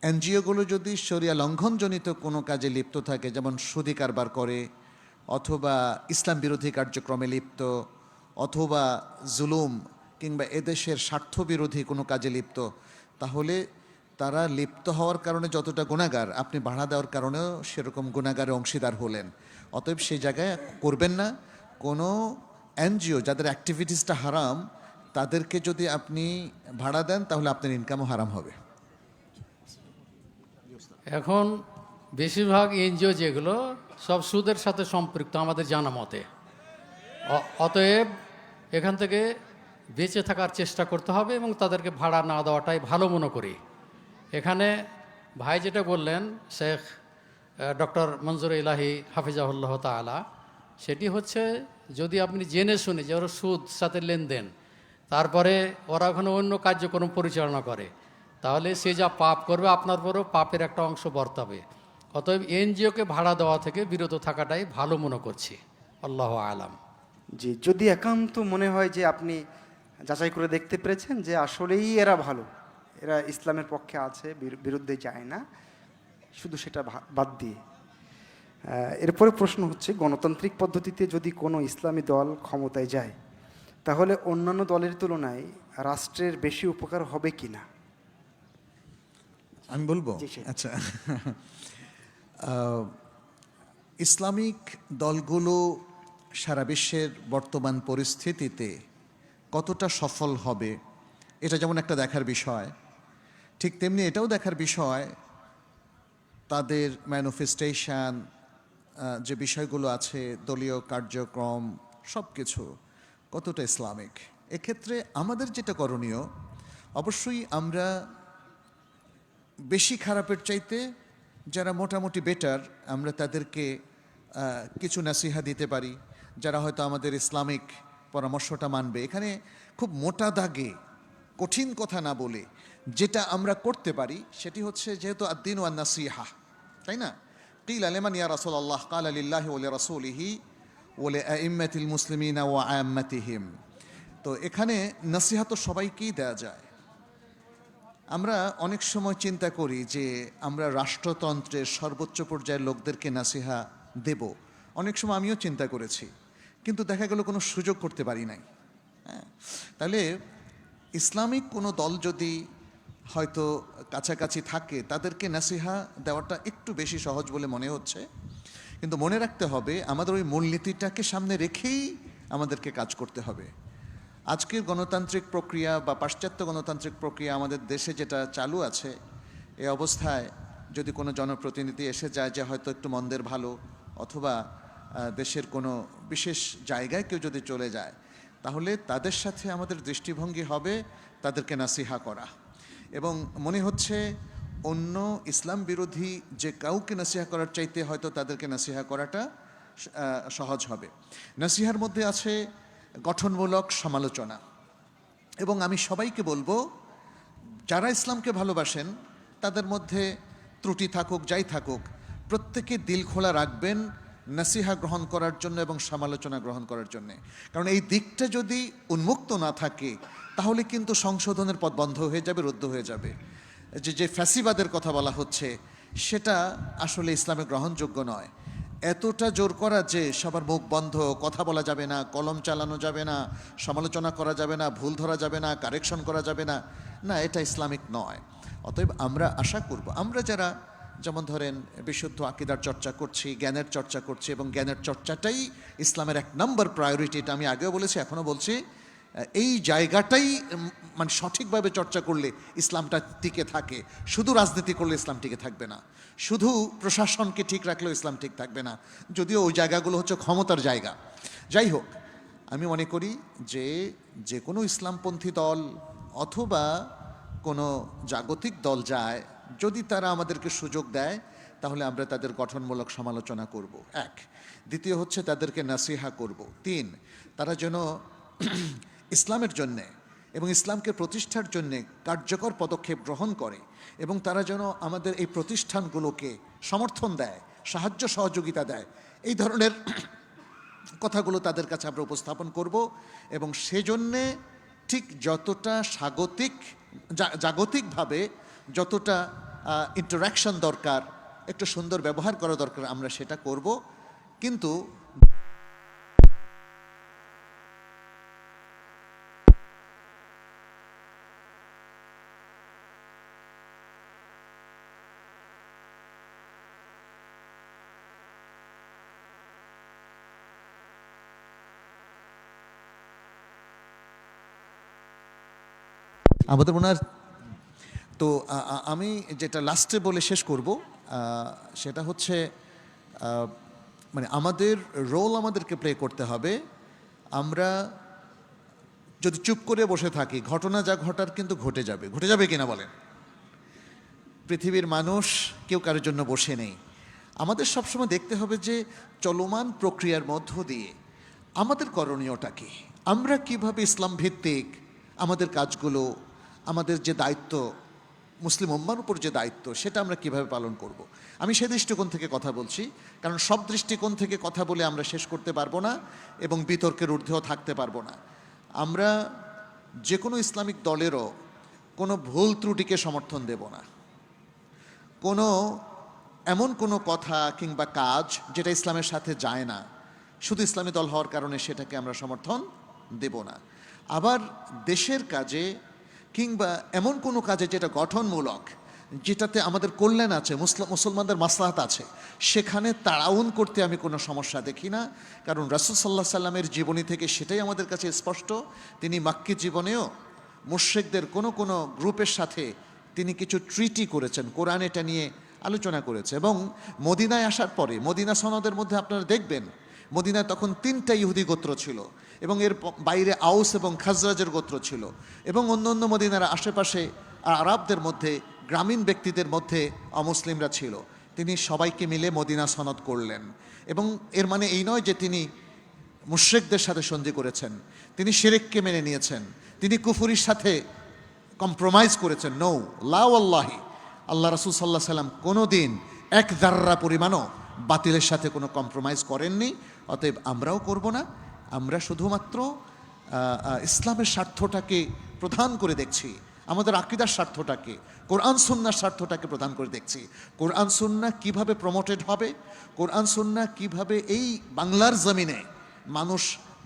এনজিওগুলো যদি শরিয়া লঙ্ঘনজনিত কোনো কাজে লিপ্ত থাকে, যেমন সুদি কারবার করে, অথবা ইসলাম বিরোধী কার্যক্রমে লিপ্ত, অথবা জুলুম কিংবা এদেশের স্বার্থবিরোধী কোনো কাজে লিপ্ত, তাহলে তারা লিপ্ত হওয়ার কারণে যতটা গুনাহগার, আপনি ভাড়া দেওয়ার কারণেও সেরকম গুনাহগারের অংশীদার হলেন। অতএব সেই জায়গায় করবেন না। কোনো এনজিও যাদের অ্যাক্টিভিটিসটা হারাম, তাদেরকে যদি আপনি ভাড়া দেন তাহলে আপনার ইনকামও হারাম হবে। এখন বেশিরভাগ এনজিও যেগুলো সব সুদের সাথে সম্পৃক্ত আমাদের জানা মতে। অতএব এখান থেকে বেঁচে থাকার চেষ্টা করতে হবে এবং তাদেরকে ভাড়া না দেওয়াটাই ভালো মনে করি। এখানে ভাই যেটা বললেন, শেখ ডক্টর মনজুর ইলাহি হাফিজাহুল্লাহ তাআলা, সেটি হচ্ছে যদি আপনি জেনে শুনে যে ওরা সুদ সাথে লেনদেন, তারপরে ওরা ওখানে অন্য কার্যক্রম পরিচালনা করে, তাহলে সে যা পাপ করবে আপনার পরেও পাপের একটা অংশ বর্তাবে। অতএব এনজিওকে ভাড়া দেওয়া থেকে বিরত থাকাটাই ভালো মনে করছি। আল্লাহ আলাম। জি, যদি একান্ত মনে হয় যে আপনি যাচাই করে দেখতে পেরেছেন যে আসলেই এরা ভালো, এরা ইসলামের পক্ষে আছে, বিরুদ্ধে যায় না, শুধু সেটা বাদ দিয়ে। এরপরে প্রশ্ন হচ্ছে, গণতান্ত্রিক পদ্ধতিতে যদি কোনো ইসলামী দল ক্ষমতায় যায় তাহলে অন্যান্য দলের তুলনায় রাষ্ট্রের বেশি উপকার হবে কি না? আমি বলবো। জি, জি। আচ্ছা, ইসলামিক দলগুলো সারা বিশ্বের বর্তমান পরিস্থিতিতে কতটা সফল হবে, এটা যেমন একটা দেখার বিষয়, ঠিক তেমনি এটাও দেখার বিষয় তাদের ম্যানিফেস্টেশন, যে বিষয়গুলো আছে, দলীয় কার্যক্রম, সব কিছু কতটা ইসলামিক। এক্ষেত্রে আমাদের যেটা করণীয়, অবশ্যই আমরা বেশি খারাপের চাইতে যারা মোটামুটি বেটার, আমরা তাদেরকে কিছু নাসিহা দিতে পারি, যারা হয়তো আমাদের ইসলামিক পরামর্শটা মানবে। এখানে খুব মোটা দাগে কঠিন কথা না বলে যেটা আমরা করতে পারি সেটি হচ্ছে, যেহেতু আদ্দিন ওয়ান নাসিহা, তাই না? কিল আলিমান ইয়া রাসূলুল্লাহ ক্বালা লিল্লাহি ওয়া লিরাসূলিহি ওয়া লিআইম্মাতিল মুসলিমিনা ওয়া আম্মাতিহিম। তো এখানে নাসিহা তো সবাইকেই দেয়া যায়। আমরা অনেক সময় চিন্তা করি যে আমরা রাষ্ট্রতন্ত্রের সর্বোচ্চ পর্যায়ের লোকদেরকে নাসিহা দেব, অনেক সময় আমিও চিন্তা করেছি, কিন্তু দেখা গেল কোনো সুযোগ করতে পারি নাই। হ্যাঁ, তাহলে ইসলামিক কোনো দল যদি হয়তো কাছাকাছি থাকে, তাদেরকে নাসিহা দেওয়াটা একটু বেশি সহজ বলে মনে হচ্ছে। কিন্তু মনে রাখতে হবে, আমাদের ওই মূলনীতিটাকে সামনে রেখেই আমাদেরকে কাজ করতে হবে। আজকের গণতান্ত্রিক প্রক্রিয়া বা পাশ্চাত্য গণতান্ত্রিক প্রক্রিয়া আমাদের দেশে যেটা চালু আছে, এই অবস্থায় যদি কোনো জনপ্রতিনিধি এসে যায় যে হয়তো একটু মন্দের ভালো, অথবা দেশের কোনো বিশেষ জায়গায় কেউ যদি চলে যায়, তাহলে তাদের সাথে আমাদের দৃষ্টিভঙ্গি হবে তাদেরকে নাসিহা করা। এবং মনে হচ্ছে অন্য ইসলাম বিরোধী যে কাউকে নাসিহা করার চাইতে হয়তো তাদেরকে নাসিহা করাটা সহজ হবে। নাসিহার মধ্যে আছে গঠনমূলক সমালোচনা, এবং আমি সবাইকে বলবো, যারা ইসলামকে ভালোবাসেন তাদের মধ্যে ত্রুটি থাকুক যাই থাকুক, প্রত্যেকে দিল খোলা রাখবেন নাসিহা গ্রহণ করার জন্য এবং সমালোচনা গ্রহণ করার জন্য। কারণ এই দিকটা যদি উন্মুক্ত না থাকে তাহলে কিন্তু সংশোধনের পথ বন্ধ হয়ে যাবে, রুদ্ধ হয়ে যাবে। যে ফ্যাসিবাদের কথা বলা হচ্ছে সেটা আসলে ইসলামে গ্রহণযোগ্য নয়। এতটা জোর করা যে সবার মুখ বন্ধ, কথা বলা যাবে না, কলম চালানো যাবে না, সমালোচনা করা যাবে না, ভুল ধরা যাবে না, কারেকশন করা যাবে না, না, এটা ইসলামিক নয়। অতএব আমরা আশা করব, আমরা যারা যেমন ধরেন বিশুদ্ধ আকীদার চর্চা করছি, জ্ঞানের চর্চা করছি, এবং জ্ঞানের চর্চাটাই ইসলামের 1 নম্বর প্রায়োরিটি, এটা আমি আগেও বলেছি এখনও বলছি। এই জায়গাটাই মানে সঠিকভাবে চর্চা করলে ইসলামটা টিকে থাকে। শুধু রাজনীতি করলে ইসলাম টিকে থাকবে না, শুধু প্রশাসনকে ঠিক রাখলেও ইসলাম ঠিক থাকবে না, যদিও ওই জায়গাগুলো হচ্ছে ক্ষমতার জায়গা। যাই হোক, আমি মনে করি যে কোনো ইসলামপন্থী দল অথবা কোনো জাগতিক দল যায়, যদি তারা আমাদেরকে সুযোগ দেয় তাহলে আমরা তাদের গঠনমূলক সমালোচনা করব, এক। দ্বিতীয় হচ্ছে তাদেরকে নাসিহা করব। তিন, তারা যেন ইসলামের জন্যে এবং ইসলামকে প্রতিষ্ঠার জন্যে কার্যকর পদক্ষেপ গ্রহণ করে এবং তারা যেন আমাদের এই প্রতিষ্ঠানগুলোকে সমর্থন দেয়, সাহায্য সহযোগিতা দেয়। এই ধরনের কথাগুলো তাদের কাছে আমরা উপস্থাপন করব এবং সেজন্যে ঠিক যতটা জাগতিকভাবে যতটা ইন্টারাকশন দরকার, একটু সুন্দর ব্যবহার করা দরকার, আমরা সেটা করব। কিন্তু আমাদের ওনার তো আমি যেটা লাস্টে বলে শেষ করব সেটা হচ্ছে মানে আমাদের রোল আমাদেরকে প্লে করতে হবে। আমরা যদি চুপ করে বসে থাকি, ঘটনা যা ঘটার কিন্তু ঘটে যাবে কিনা বলেন? পৃথিবীর মানুষ কেউ কারোর জন্য বসে নেই। আমাদের সবসময় দেখতে হবে যে চলমান প্রক্রিয়ার মধ্য দিয়ে আমাদের করণীয়টা কি, আমরা কিভাবে ইসলাম ভিত্তিক আমাদের কাজগুলো, আমাদের যে দায়িত্ব, মুসলিম উম্মার উপর যে দায়িত্ব, সেটা আমরা কিভাবে পালন করব। আমি সে দৃষ্টিকোণ থেকে কথা বলছি, কারণ সব দৃষ্টিকোণ থেকে কথা বলে আমরা শেষ করতে পারবো না এবং বিতর্কের ঊর্ধ্বেও থাকতে পারবো না। আমরা যে কোনো ইসলামিক দলেরও কোনো ভুল ত্রুটিকে সমর্থন দেব না, এমন কোনো কথা কিংবা কাজ যেটা ইসলামের সাথে যায় না, শুধু ইসলামী দল হওয়ার কারণে সেটাকে আমরা সমর্থন দেব না। আবার দেশের কাজে কিংবা এমন কোনো কাজে যেটা গঠনমূলক, যেটাতে আমাদের কল্যাণ আছে, মুসলমানদের মাসলাহাত আছে, সেখানে তাড়াউন করতে আমি কোনো সমস্যা দেখি না। কারণ রাসূল সাল্লাল্লাহু আলাইহি সাল্লামের জীবনী থেকে সেটাই আমাদের কাছে স্পষ্ট। তিনি মাক্কি জীবনেও মুশরিকদের কোনো গ্রুপের সাথে তিনি কিছু ট্রিটি করেছেন, কোরআন এটা নিয়ে আলোচনা করেছে। এবং মদিনায় আসার পরে, মদিনা সনদের মধ্যে আপনারা দেখবেন, মদিনায় তখন 3টা ইহুদি গোত্র ছিল এবং এর বাইরে আউস এবং খাজরাজের গোত্র ছিল এবং অন্য মদিনার আশেপাশে আরবদের মধ্যে, গ্রামীণ ব্যক্তিদের মধ্যে অমুসলিমরা ছিল। তিনি সবাইকে মিলে মদিনা সনদ করলেন এবং এর মানে এই নয় যে তিনি মুশরিকদের সাথে সন্ধি করেছেন, তিনি শিরককে মেনে নিয়েছেন, তিনি কুফরির সাথে কম্প্রোমাইজ করেছেন। নো, লা ওয়াল্লাহি, আল্লাহ রাসূল সাল্লাল্লাহু আলাইহি সাল্লাম কোনো দিন এক যাররা পরিমাণও বাতিলের সাথে কোনো কম্প্রোমাইজ করেননি। অতএব আমরাও করব না। আমরা শুধুমাত্র ইসলামের স্বার্থটাকে প্রধান করে দেখছি, আমাদের আকীদার স্বার্থটাকে, কোরআন সুন্নাহর স্বার্থটাকে প্রধান করে দেখছি। কোরআন সুন্নাহ কিভাবে প্রমোটেড হবে, কোরআন সুন্নাহ কিভাবে এই বাংলার জমিনে মানুষ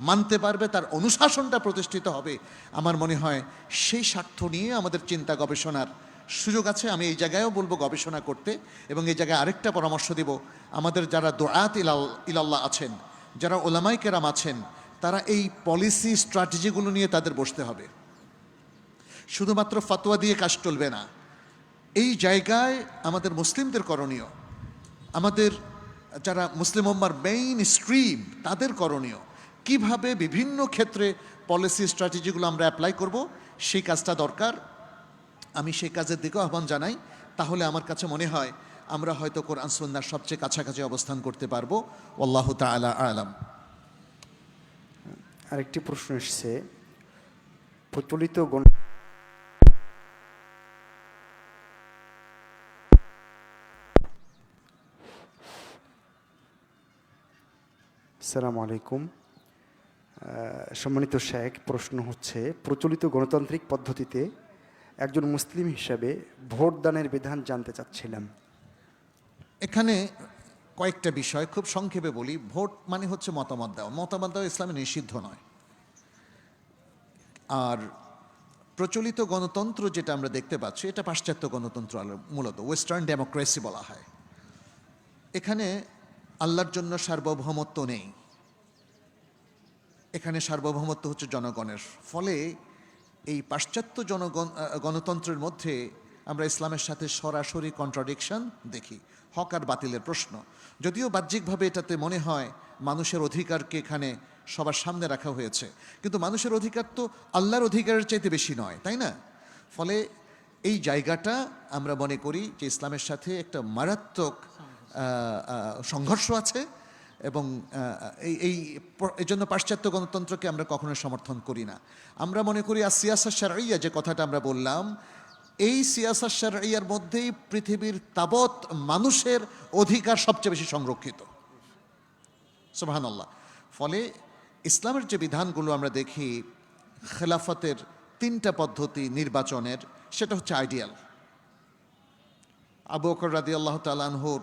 মানতে পারবে, তার অনুশাসনটা প্রতিষ্ঠিত হবে, আমার মনে হয় সেই স্বার্থ নিয়ে আমাদের চিন্তা গবেষণার সুযোগ আছে। আমি এই জায়গায়ও বলবো গবেষণা করতে। এবং এই জায়গায় আরেকটা পরামর্শ দিব, আমাদের যারা দুআত ইলাল্লাহ আছেন, যারা উলামায়ে কেরাম আছেন, তারা এই পলিসি স্ট্র্যাটেজিগুলো নিয়ে তাদের বসতে হবে। শুধুমাত্র ফতোয়া দিয়ে কাজ চলবে না। এই জায়গায় আমাদের মুসলিমদের করণীয়, আমাদের যারা মুসলিম উম্মার মেইন স্ট্রিম, তাদের করণীয় কিভাবে বিভিন্ন ক্ষেত্রে পলিসি স্ট্র্যাটেজিগুলো আমরা অ্যাপ্লাই করব, সেই কাজটা দরকার। আমি সেই কাজের দিকেও আহ্বান জানাই। তাহলে আমার কাছে মনে হয় আমরা হয়তো কোরআন সুন্নাহর সবচেয়ে কাছাকাছি অবস্থান করতে পারবো। আল্লাহু তাআলা আ'লাম। আরেকটি প্রশ্ন এসছে, প্রচলিত আসসালামু আলাইকুম। সম্মানিত শেখ, প্রশ্ন হচ্ছে, প্রচলিত গণতান্ত্রিক পদ্ধতিতে একজন মুসলিম হিসাবে ভোটদানের বিধান জানতে চাচ্ছিলাম। এখানে কয়েকটা বিষয় খুব সংক্ষেপে বলি। ভোট মানে হচ্ছে মতামত দেওয়া। মতামত দেওয়া ইসলামে নিষিদ্ধ নয়। আর প্রচলিত গণতন্ত্র যেটা আমরা দেখতে পাচ্ছি, এটা পাশ্চাত্য গণতন্ত্র, মূলত ওয়েস্টার্ন ডেমোক্রেসি বলা হয়। এখানে আল্লাহর জন্য সার্বভৌমত্ব নেই, এখানে সার্বভৌমত্ব হচ্ছে জনগণের। ফলে এই পাশ্চাত্য গণতন্ত্রের মধ্যে আমরা ইসলামের সাথে সরাসরি কন্ট্রাডিকশন দেখি। হক আর বাতিলের প্রশ্ন, যদিও বাহ্যিকভাবে এটাতে মনে হয় মানুষের অধিকারকে এখানে সবার সামনে রাখা হয়েছে, কিন্তু মানুষের অধিকার তো আল্লাহর অধিকারের চাইতে বেশি নয়, তাই না? ফলে এই জায়গাটা আমরা মনে করি যে ইসলামের সাথে একটা মারাত্মক সংঘর্ষ আছে এবং এই জন্য পাশ্চাত্য গণতন্ত্রকে আমরা কখনো সমর্থন করি না। আমরা মনে করি সিয়াসা শারঈয়া যে কথাটা আমরা বললাম, এই সিয়াসা শারঈয়ার মধ্যেই পৃথিবীর তাবৎ মানুষের অধিকার সবচেয়ে বেশি সংরক্ষিত। সুবহানাল্লাহ। ফলে ইসলামের যে বিধানগুলো আমরা দেখি, খেলাফতের 3টা পদ্ধতি নির্বাচনের, সেটা হচ্ছে আইডিয়াল। আবু বকর রাদিয়াল্লাহু তাআলা আনহুর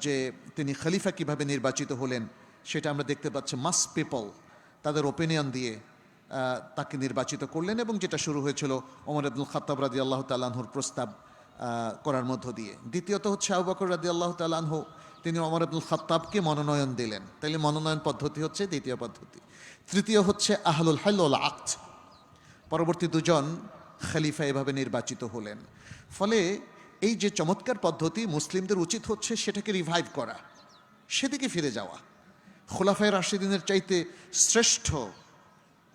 যে তিনি খলিফা কিভাবে নির্বাচিত হলেন সেটা আমরা দেখতে পাচ্ছি। মাস পিপল তাদের ওপিনিয়ন দিয়ে তাকে নির্বাচিত করলেন, এবং যেটা শুরু হয়েছিল ওমর ইবনুল খাত্তাব রাদিয়াল্লাহু তাআলা আনহুর প্রস্তাব করার মধ্য দিয়ে। দ্বিতীয়ত হচ্ছে আবু বকর রাদিয়াল্লাহু তাআলা আনহু তিনি ওমর ইবনুল খাত্তাবকে মনোনয়ন দিলেন, তাইলে মনোনয়ন পদ্ধতি হচ্ছে দ্বিতীয় পদ্ধতি। তৃতীয় হচ্ছে আহলুল হাল ওয়াল আকদ, পরবর্তী 2জন খলিফা এভাবে নির্বাচিত হলেন। ফলে এই যে চমৎকার পদ্ধতি, মুসলিমদের উচিত হচ্ছে সেটাকে রিভাইভ করা, সেদিকে ফিরে যাওয়া। খোলাফায়ে রাশিদিনের চাইতে শ্রেষ্ঠ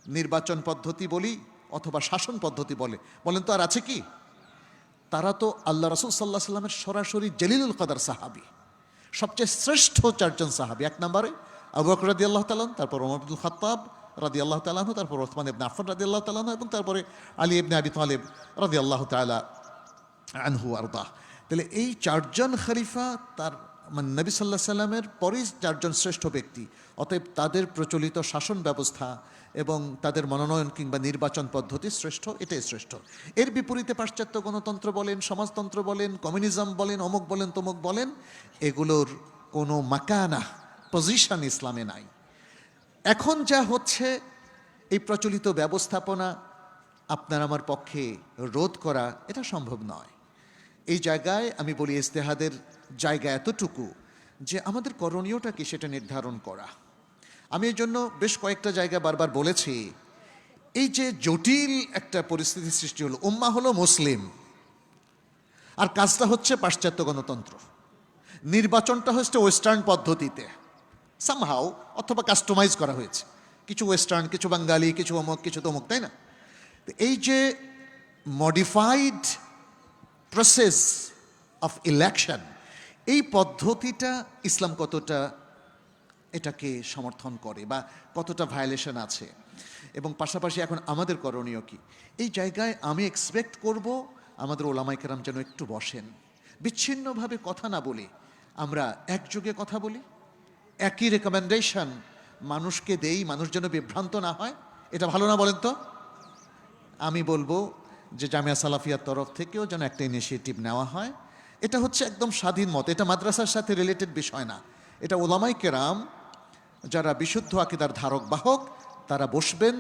নির্বাচন পদ্ধতি বলি অথবা শাসন পদ্ধতি বলেন তো আর আছে কি? তারা তো আল্লাহ রাসূল সাল্লাল্লাহু আলাইহি ওয়াসাল্লামের সরাসরি জলিলুল কদর সাহাবী, সবচেয়ে শ্রেষ্ঠ 4জন সাহাবী। 1 নম্বরে আবু বকর রাদিয়াল্লাহু তাআলা, তারপর ওমর ইবনুল খাত্তাব রাদিয়াল্লাহু তাআলা, তারপর ওসমান ইবনে আফফান রাদিয়াল্লাহু তাআলা, এবং তারপরে আলী ইবনে আবি তালিব রাদিয়াল্লাহু তাআলা আনহু আরদা। তাহলে এই 4জন খলিফা তার মানে নবী সাল্লাল্লাহু আলাইহি সাল্লামের পরেই 4জন শ্রেষ্ঠ ব্যক্তি। অতএব তাদের প্রচলিত শাসন ব্যবস্থা এবং তাদের মনোনয়ন কিংবা নির্বাচন পদ্ধতি শ্রেষ্ঠ, এটাই শ্রেষ্ঠ। এর বিপরীতে পাশ্চাত্য গণতন্ত্র বলেন, সমাজতন্ত্র বলেন, কমিউনিজম বলেন, অমুক বলেন, তমুক বলেন, এগুলোর কোনো মাকানা পজিশন ইসলামে নাই। এখন যা হচ্ছে, এই প্রচলিত ব্যবস্থাপনা আপনার আমার পক্ষে রোধ করা এটা সম্ভব নয়। এই জায়গায় আমি বলি ইজতিহাদের জায়গা এতটুকু যে আমাদের করণীয়টা কি সেটা নির্ধারণ করা। আমি এই জন্য বেশ কয়েকটা জায়গায় বারবার বলেছি, এই যে জটিল একটা পরিস্থিতি সৃষ্টি হলো, উম্মাহ হলো মুসলিম আর কাজটা হচ্ছে পাশ্চাত্য গণতন্ত্র, নির্বাচনটা হচ্ছে ওয়েস্টার্ন পদ্ধতিতে সামহাও অথবা কাস্টমাইজ করা হয়েছে, কিছু ওয়েস্টার্ন, কিছু বাঙালি, কিছু অমুক, কিছু তমুক, তাই না? এই যে মডিফাইড প্রসেস অফ ইলেকশন, এই পদ্ধতিটা ইসলাম কতটা এটাকে সমর্থন করে বা কতটা ভায়োলেশন আছে, এবং পাশাপাশি এখন আমাদের করণীয় কি? এই জায়গায় আমি এক্সপেক্ট করব আমাদের ওলামায়ে কেরাম যেন একটু বসেন, বিচ্ছিন্নভাবে কথা না বলি, আমরা একযোগে কথা বলি, একই রেকমেন্ডেশন মানুষকে দেই, মানুষ যেন বিভ্রান্ত না হয়। এটা ভালো না বলেন তো? আমি বলবো যে জামিয়া সালাফিয়ার তরফ থেকেও যেন একটা ইনিশিয়েটিভ নেওয়া হয়। এটা হচ্ছে একদম স্বাধীন মত, এটা মাদ্রাসার সাথে রিলেটেড বিষয় না। এটা ওলামায়ে কেরাম যারা বিশুদ্ধ আকীদার ধারক বাহক, তারা বসবেন,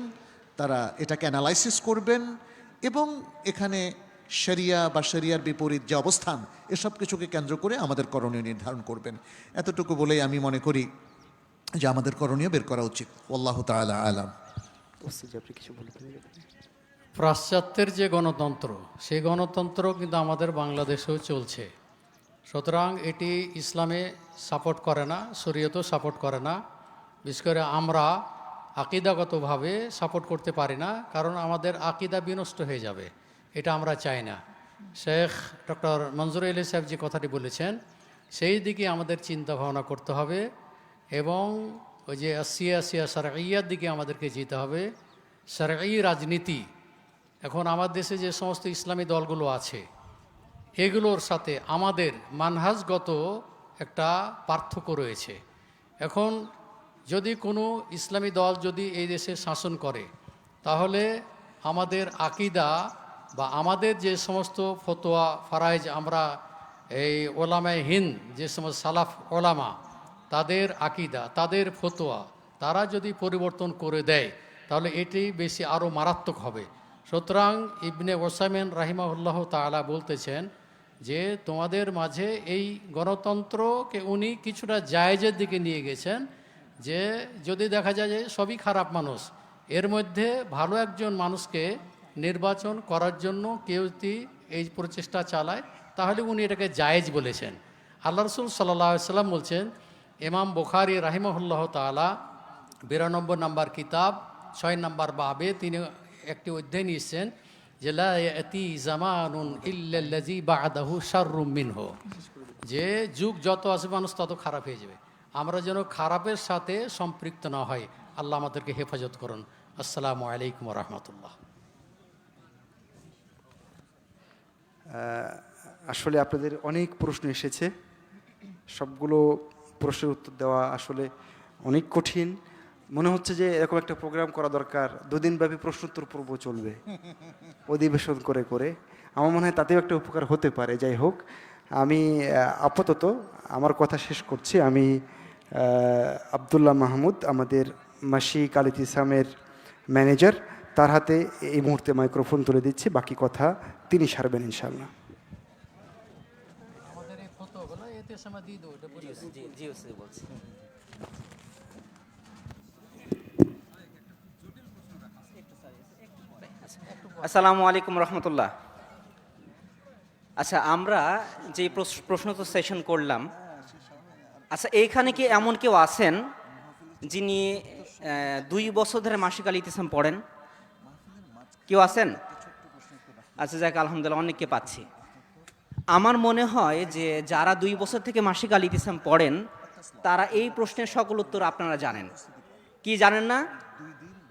তারা এটাকে অ্যানালাইসিস করবেন এবং এখানে শরিয়া বা শরিয়ার বিপরীত যে অবস্থান, এসব কিছুকে কেন্দ্র করে আমাদের করণীয় নির্ধারণ করবেন। এতটুকু বলেই আমি মনে করি যে আমাদের করণীয় বের করা উচিত। আল্লাহু তাআলা আলাম। আপনি কিছু বলবেন? পাশ্চাত্যের যে গণতন্ত্র, সেই গণতন্ত্র কিন্তু আমাদের বাংলাদেশেও চলছে। সুতরাং এটি ইসলামে সাপোর্ট করে না, শরীয়তও সাপোর্ট করে না। বিশেষ করে আমরা আকিদাগতভাবে সাপোর্ট করতে পারি না, কারণ আমাদের আকিদা বিনষ্ট হয়ে যাবে, এটা আমরা চাই না। শেখ ডক্টর মনজুর আলী সাহেব যে কথাটি বলেছেন, সেই দিকে আমাদের চিন্তা ভাবনা করতে হবে এবং ওই যে সিয়াসিয়া শারঈয়ার দিকে আমাদেরকে যেতে হবে। শারঈ রাজনীতি, এখন আমার দেশে যে সমস্ত ইসলামী দলগুলো আছে, এগুলোর সাথে আমাদের মানহাজগত একটা পার্থক্য রয়েছে। এখন যদি কোনো ইসলামী দল যদি এই দেশে শাসন করে, তাহলে আমাদের আকিদা বা আমাদের যে সমস্ত ফতোয়া ফারাইজ, আমরা এই ওলামায়ে হিন্দ যে সমস্ত সালাফ ওলামা, তাদের আকিদা, তাদের ফতোয়া তারা যদি পরিবর্তন করে দেয়, তাহলে এটি বেশি আরও মারাত্মক হবে। সুতরাং ইবনে ওসাইমিন রাহিমাহুল্লাহ তাআলা বলতেছেন যে তোমাদের মাঝে এই গণতন্ত্রকে উনি কিছুটা জায়েজের দিকে নিয়ে গেছেন, যে যদি দেখা যায় যে সবই খারাপ মানুষ, এর মধ্যে ভালো একজন মানুষকে নির্বাচন করার জন্য কেউ যদি এই প্রচেষ্টা চালায়, তাহলে উনি এটাকে জায়েজ বলেছেন। আল্লাহ রসুল সাল্লাল্লাহু আলাইহি ওয়াসাল্লাম বলছেন, ইমাম বুখারী রাহিমাহুল্লাহ তাআলা 92 নম্বর কিতাব 6 নম্বর বাবে তিনি একটি অধ্যায় নিয়েছেন যে লা ইয়াতি জামানুন ইল্লাল্লাযী বা'দাহু শাররুম মিনহু, যে যুগ যত আছে মানুষ তত খারাপ হয়ে যাবে। আমরা যেন খারাপের সাথে সম্পৃক্ত না হয়, আল্লাহ আমাদেরকে হেফাজত করুন। আসসালামু আলাইকুম ওয়া রাহমাতুল্লাহ। আসলে আপনাদের অনেক প্রশ্ন এসেছে, সবগুলো প্রশ্নের উত্তর দেওয়া আসলে অনেক কঠিন। মনে হচ্ছে যে এরকম একটা প্রোগ্রাম করা দরকার, 2 দিনব্যাপী প্রশ্নোত্তর পর্ব চলবে অধিবেশন করে করে। আমার মনে হয় তাতেও একটা উপকার হতে পারে। যাই হোক, আমি আপাতত আমার কথা শেষ করছি। আমি আব্দুল্লাহ মাহমুদ, আমাদের মাসিক আল ইতিসামের ম্যানেজার, তার হাতে এই মুহূর্তে মাইক্রোফোন তুলে দিচ্ছি। বাকি কথা তিনি সারবেন ইনশাআল্লাহ। আমাদের এই ফতোয়াগুলো এতে সময় দিয়ে দেবো, এটা বলে জি জি ওসি বলছি। আসসালামু আলাইকুম রহমতুল্লাহ। আচ্ছা, আমরা যে প্রশ্ন তো সেশন করলাম, আচ্ছা এইখানে কি এমন কেউ আছেন যিনি 2 বছর ধরে মাসিক আল ইতিসাম পড়েন? কেউ আছেন? আচ্ছা যাক, আলহামদুলিল্লাহ, অনেককে পাচ্ছি। আমার মনে হয় যে যারা 2 বছর থেকে মাসিক আল ইতিসাম পড়েন তারা এই প্রশ্নের সকল উত্তর আপনারা জানেন। কি জানেন না?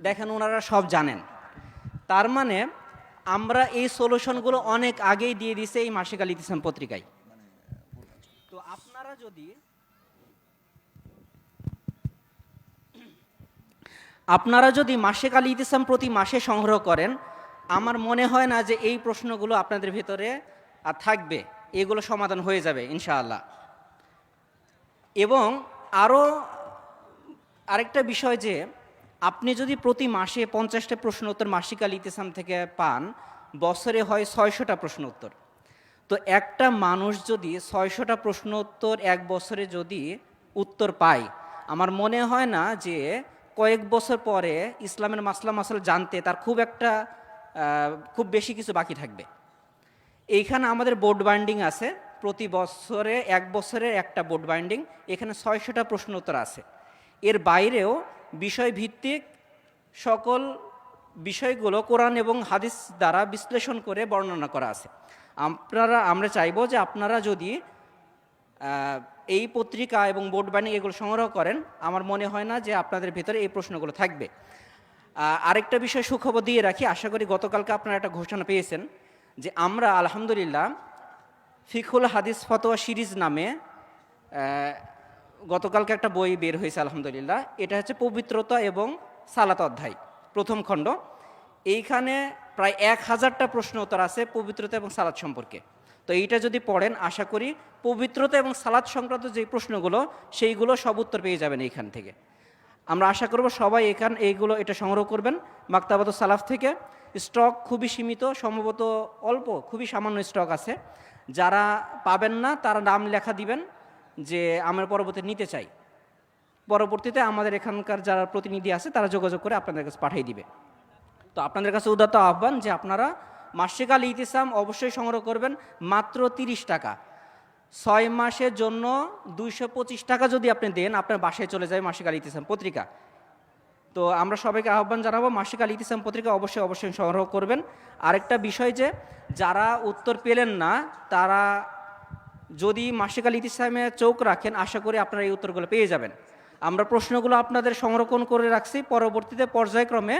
দেখেন, ওনারা সব জানেন। তার মানে আমরা এই সলিউশনগুলো অনেক আগেই দিয়ে দিছে এই মাসিক আল ইতিসাম পত্রিকায়। তো আপনারা যদি মাসিক আল ইতিসাম প্রতি মাসে সংগ্রহ করেন, আমার মনে হয় না যে এই প্রশ্নগুলো আপনাদের ভিতরে আর থাকবে, এগুলো সমাধান হয়ে যাবে ইনশাআল্লাহ। এবং আরেকটা বিষয় যে আপনি যদি প্রতি মাসে 50টা প্রশ্ন উত্তর মাসিক আল ইতিসাম থেকে পান, বছরে হয় 600টা প্রশ্ন উত্তর। তো একটা মানুষ যদি 600টা প্রশ্ন উত্তর এক বছরে যদি উত্তর পায়, আমার মনে হয় না যে কয়েক বছর পরে ইসলামের মাসলা মাসাল জানতে তার খুব বেশি কিছু বাকি থাকবে। এইখানে আমাদের বোর্ড বাইন্ডিং আছে, প্রতি বছরে 1 বছরের একটা বোর্ড বাইন্ডিং, এখানে 600টা প্রশ্ন উত্তর আছে। এর বাইরেও বিষয়ভিত্তিক সকল বিষয়গুলো কোরআন এবং হাদিস দ্বারা বিশ্লেষণ করে বর্ণনা করা আছে। আমরা চাইবো যে আপনারা যদি এই পত্রিকা এবং বোর্ড বাইন্ডিং এগুলো সংগ্রহ করেন, আমার মনে হয় না যে আপনাদের ভিতরে এই প্রশ্নগুলো থাকবে। আরেকটা বিষয় সুখবর দিয়ে রাখি, আশা করি গতকালকে আপনারা একটা ঘোষণা পেয়েছেন যে আমরা আলহামদুলিল্লাহ ফিকহুল হাদিস ফতোয়া সিরিজ নামে গতকালকে একটা বই বের হয়েছে আলহামদুলিল্লাহ। এটা হচ্ছে পবিত্রতা এবং সালাত অধ্যায়, প্রথম খণ্ড। এইখানে প্রায় 1000টা প্রশ্ন উত্তর আছে পবিত্রতা এবং সালাত সম্পর্কে। তো এইটা যদি পড়েন, আশা করি পবিত্রতা এবং সালাত সংক্রান্ত যে প্রশ্নগুলো সেইগুলো সব উত্তর পেয়ে যাবেন এইখান থেকে। আমরা আশা করব সবাই এটা সংগ্রহ করবেন মাকতাবাতুস সালাফ থেকে। স্টক খুবই সীমিত, সম্ভবত খুবই সামান্য স্টক আছে। যারা পাবেন না তারা নাম লেখা দিবেন যে আমরা পরবর্তীতে নিতে চাই। পরবর্তীতে আমাদের এখানকার যারা প্রতিনিধি আছে তারা যোগাযোগ করে আপনাদের কাছে পাঠিয়ে দিবে। তো আপনাদের কাছে উদাত্ত আহ্বান যে আপনারা মাসিক আল ইতিসাম অবশ্যই সংগ্রহ করবেন, মাত্র 30 টাকা। 6 মাসের জন্য 225 টাকা যদি আপনি দেন, আপনার বাসায় চলে যায় মাসিক আল ইতিসাম পত্রিকা। তো আমরা সবাইকে আহ্বান জানাবো মাসিক আল ইতিসাম পত্রিকা অবশ্যই সংগ্রহ করবেন। আরেকটা বিষয় যে যারা উত্তর পেলেন না তারা যদি মাসিক আল ইতিসামে চোখ রাখেন, আশা করি আপনারা এই উত্তরগুলো পেয়ে যাবেন। আমরা প্রশ্নগুলো আপনাদের সংরক্ষণ করে রাখছি, পরবর্তীতে পর্যায়ক্রমে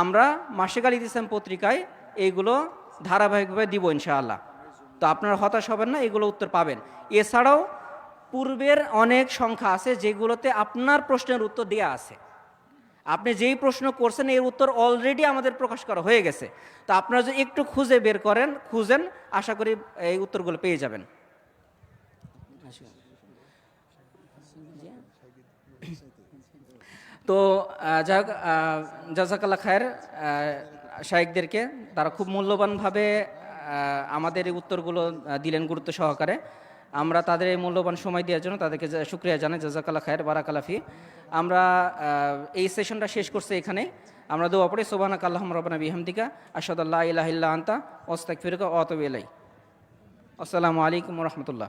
আমরা মাসিক আল ইতিসাম পত্রিকায় এইগুলো ধারাবাহিকভাবে দিব ইনশাআল্লাহ। তো আপনারা হতাশ হবেন না, এগুলো উত্তর পাবেন। এছাড়াও পূর্বের অনেক সংখ্যা আছে যেগুলোতে আপনার প্রশ্নের উত্তর দেওয়া আছে। আপনি যেই প্রশ্ন করছেন এর উত্তর অলরেডি আমাদের প্রকাশ করা হয়ে গেছে। তো আপনারা যদি একটু খুঁজেন, আশা করি এই উত্তরগুলো পেয়ে যাবেন। তো যাই হোক, জাযাকাল্লাহ খায়ের শায়েখদেরকে, তারা খুব মূল্যবানভাবে আমাদের এই উত্তরগুলো দিলেন গুরুত্ব সহকারে। আমরা তাদের এই মূল্যবান সময় দেওয়ার জন্য তাদেরকে শুকরিয়া জানাই। জাযাকাল্লাহ খায়ের, বারাকাল্লাহ ফি। আমরা এই সেশনটা শেষ করছি এখানে। আমরা দোয়া পড়ি, সুবহানাকা আল্লাহুম্মা রাব্বানা বিহামদিকা আশহাদু আল্লা ইলাহা ইল্লা আনতা আস্তাগফিরুকা ওয়া আতুবু ইলাইক। আসসালামু আলাইকুম ওয়া রাহমাতুল্লাহ।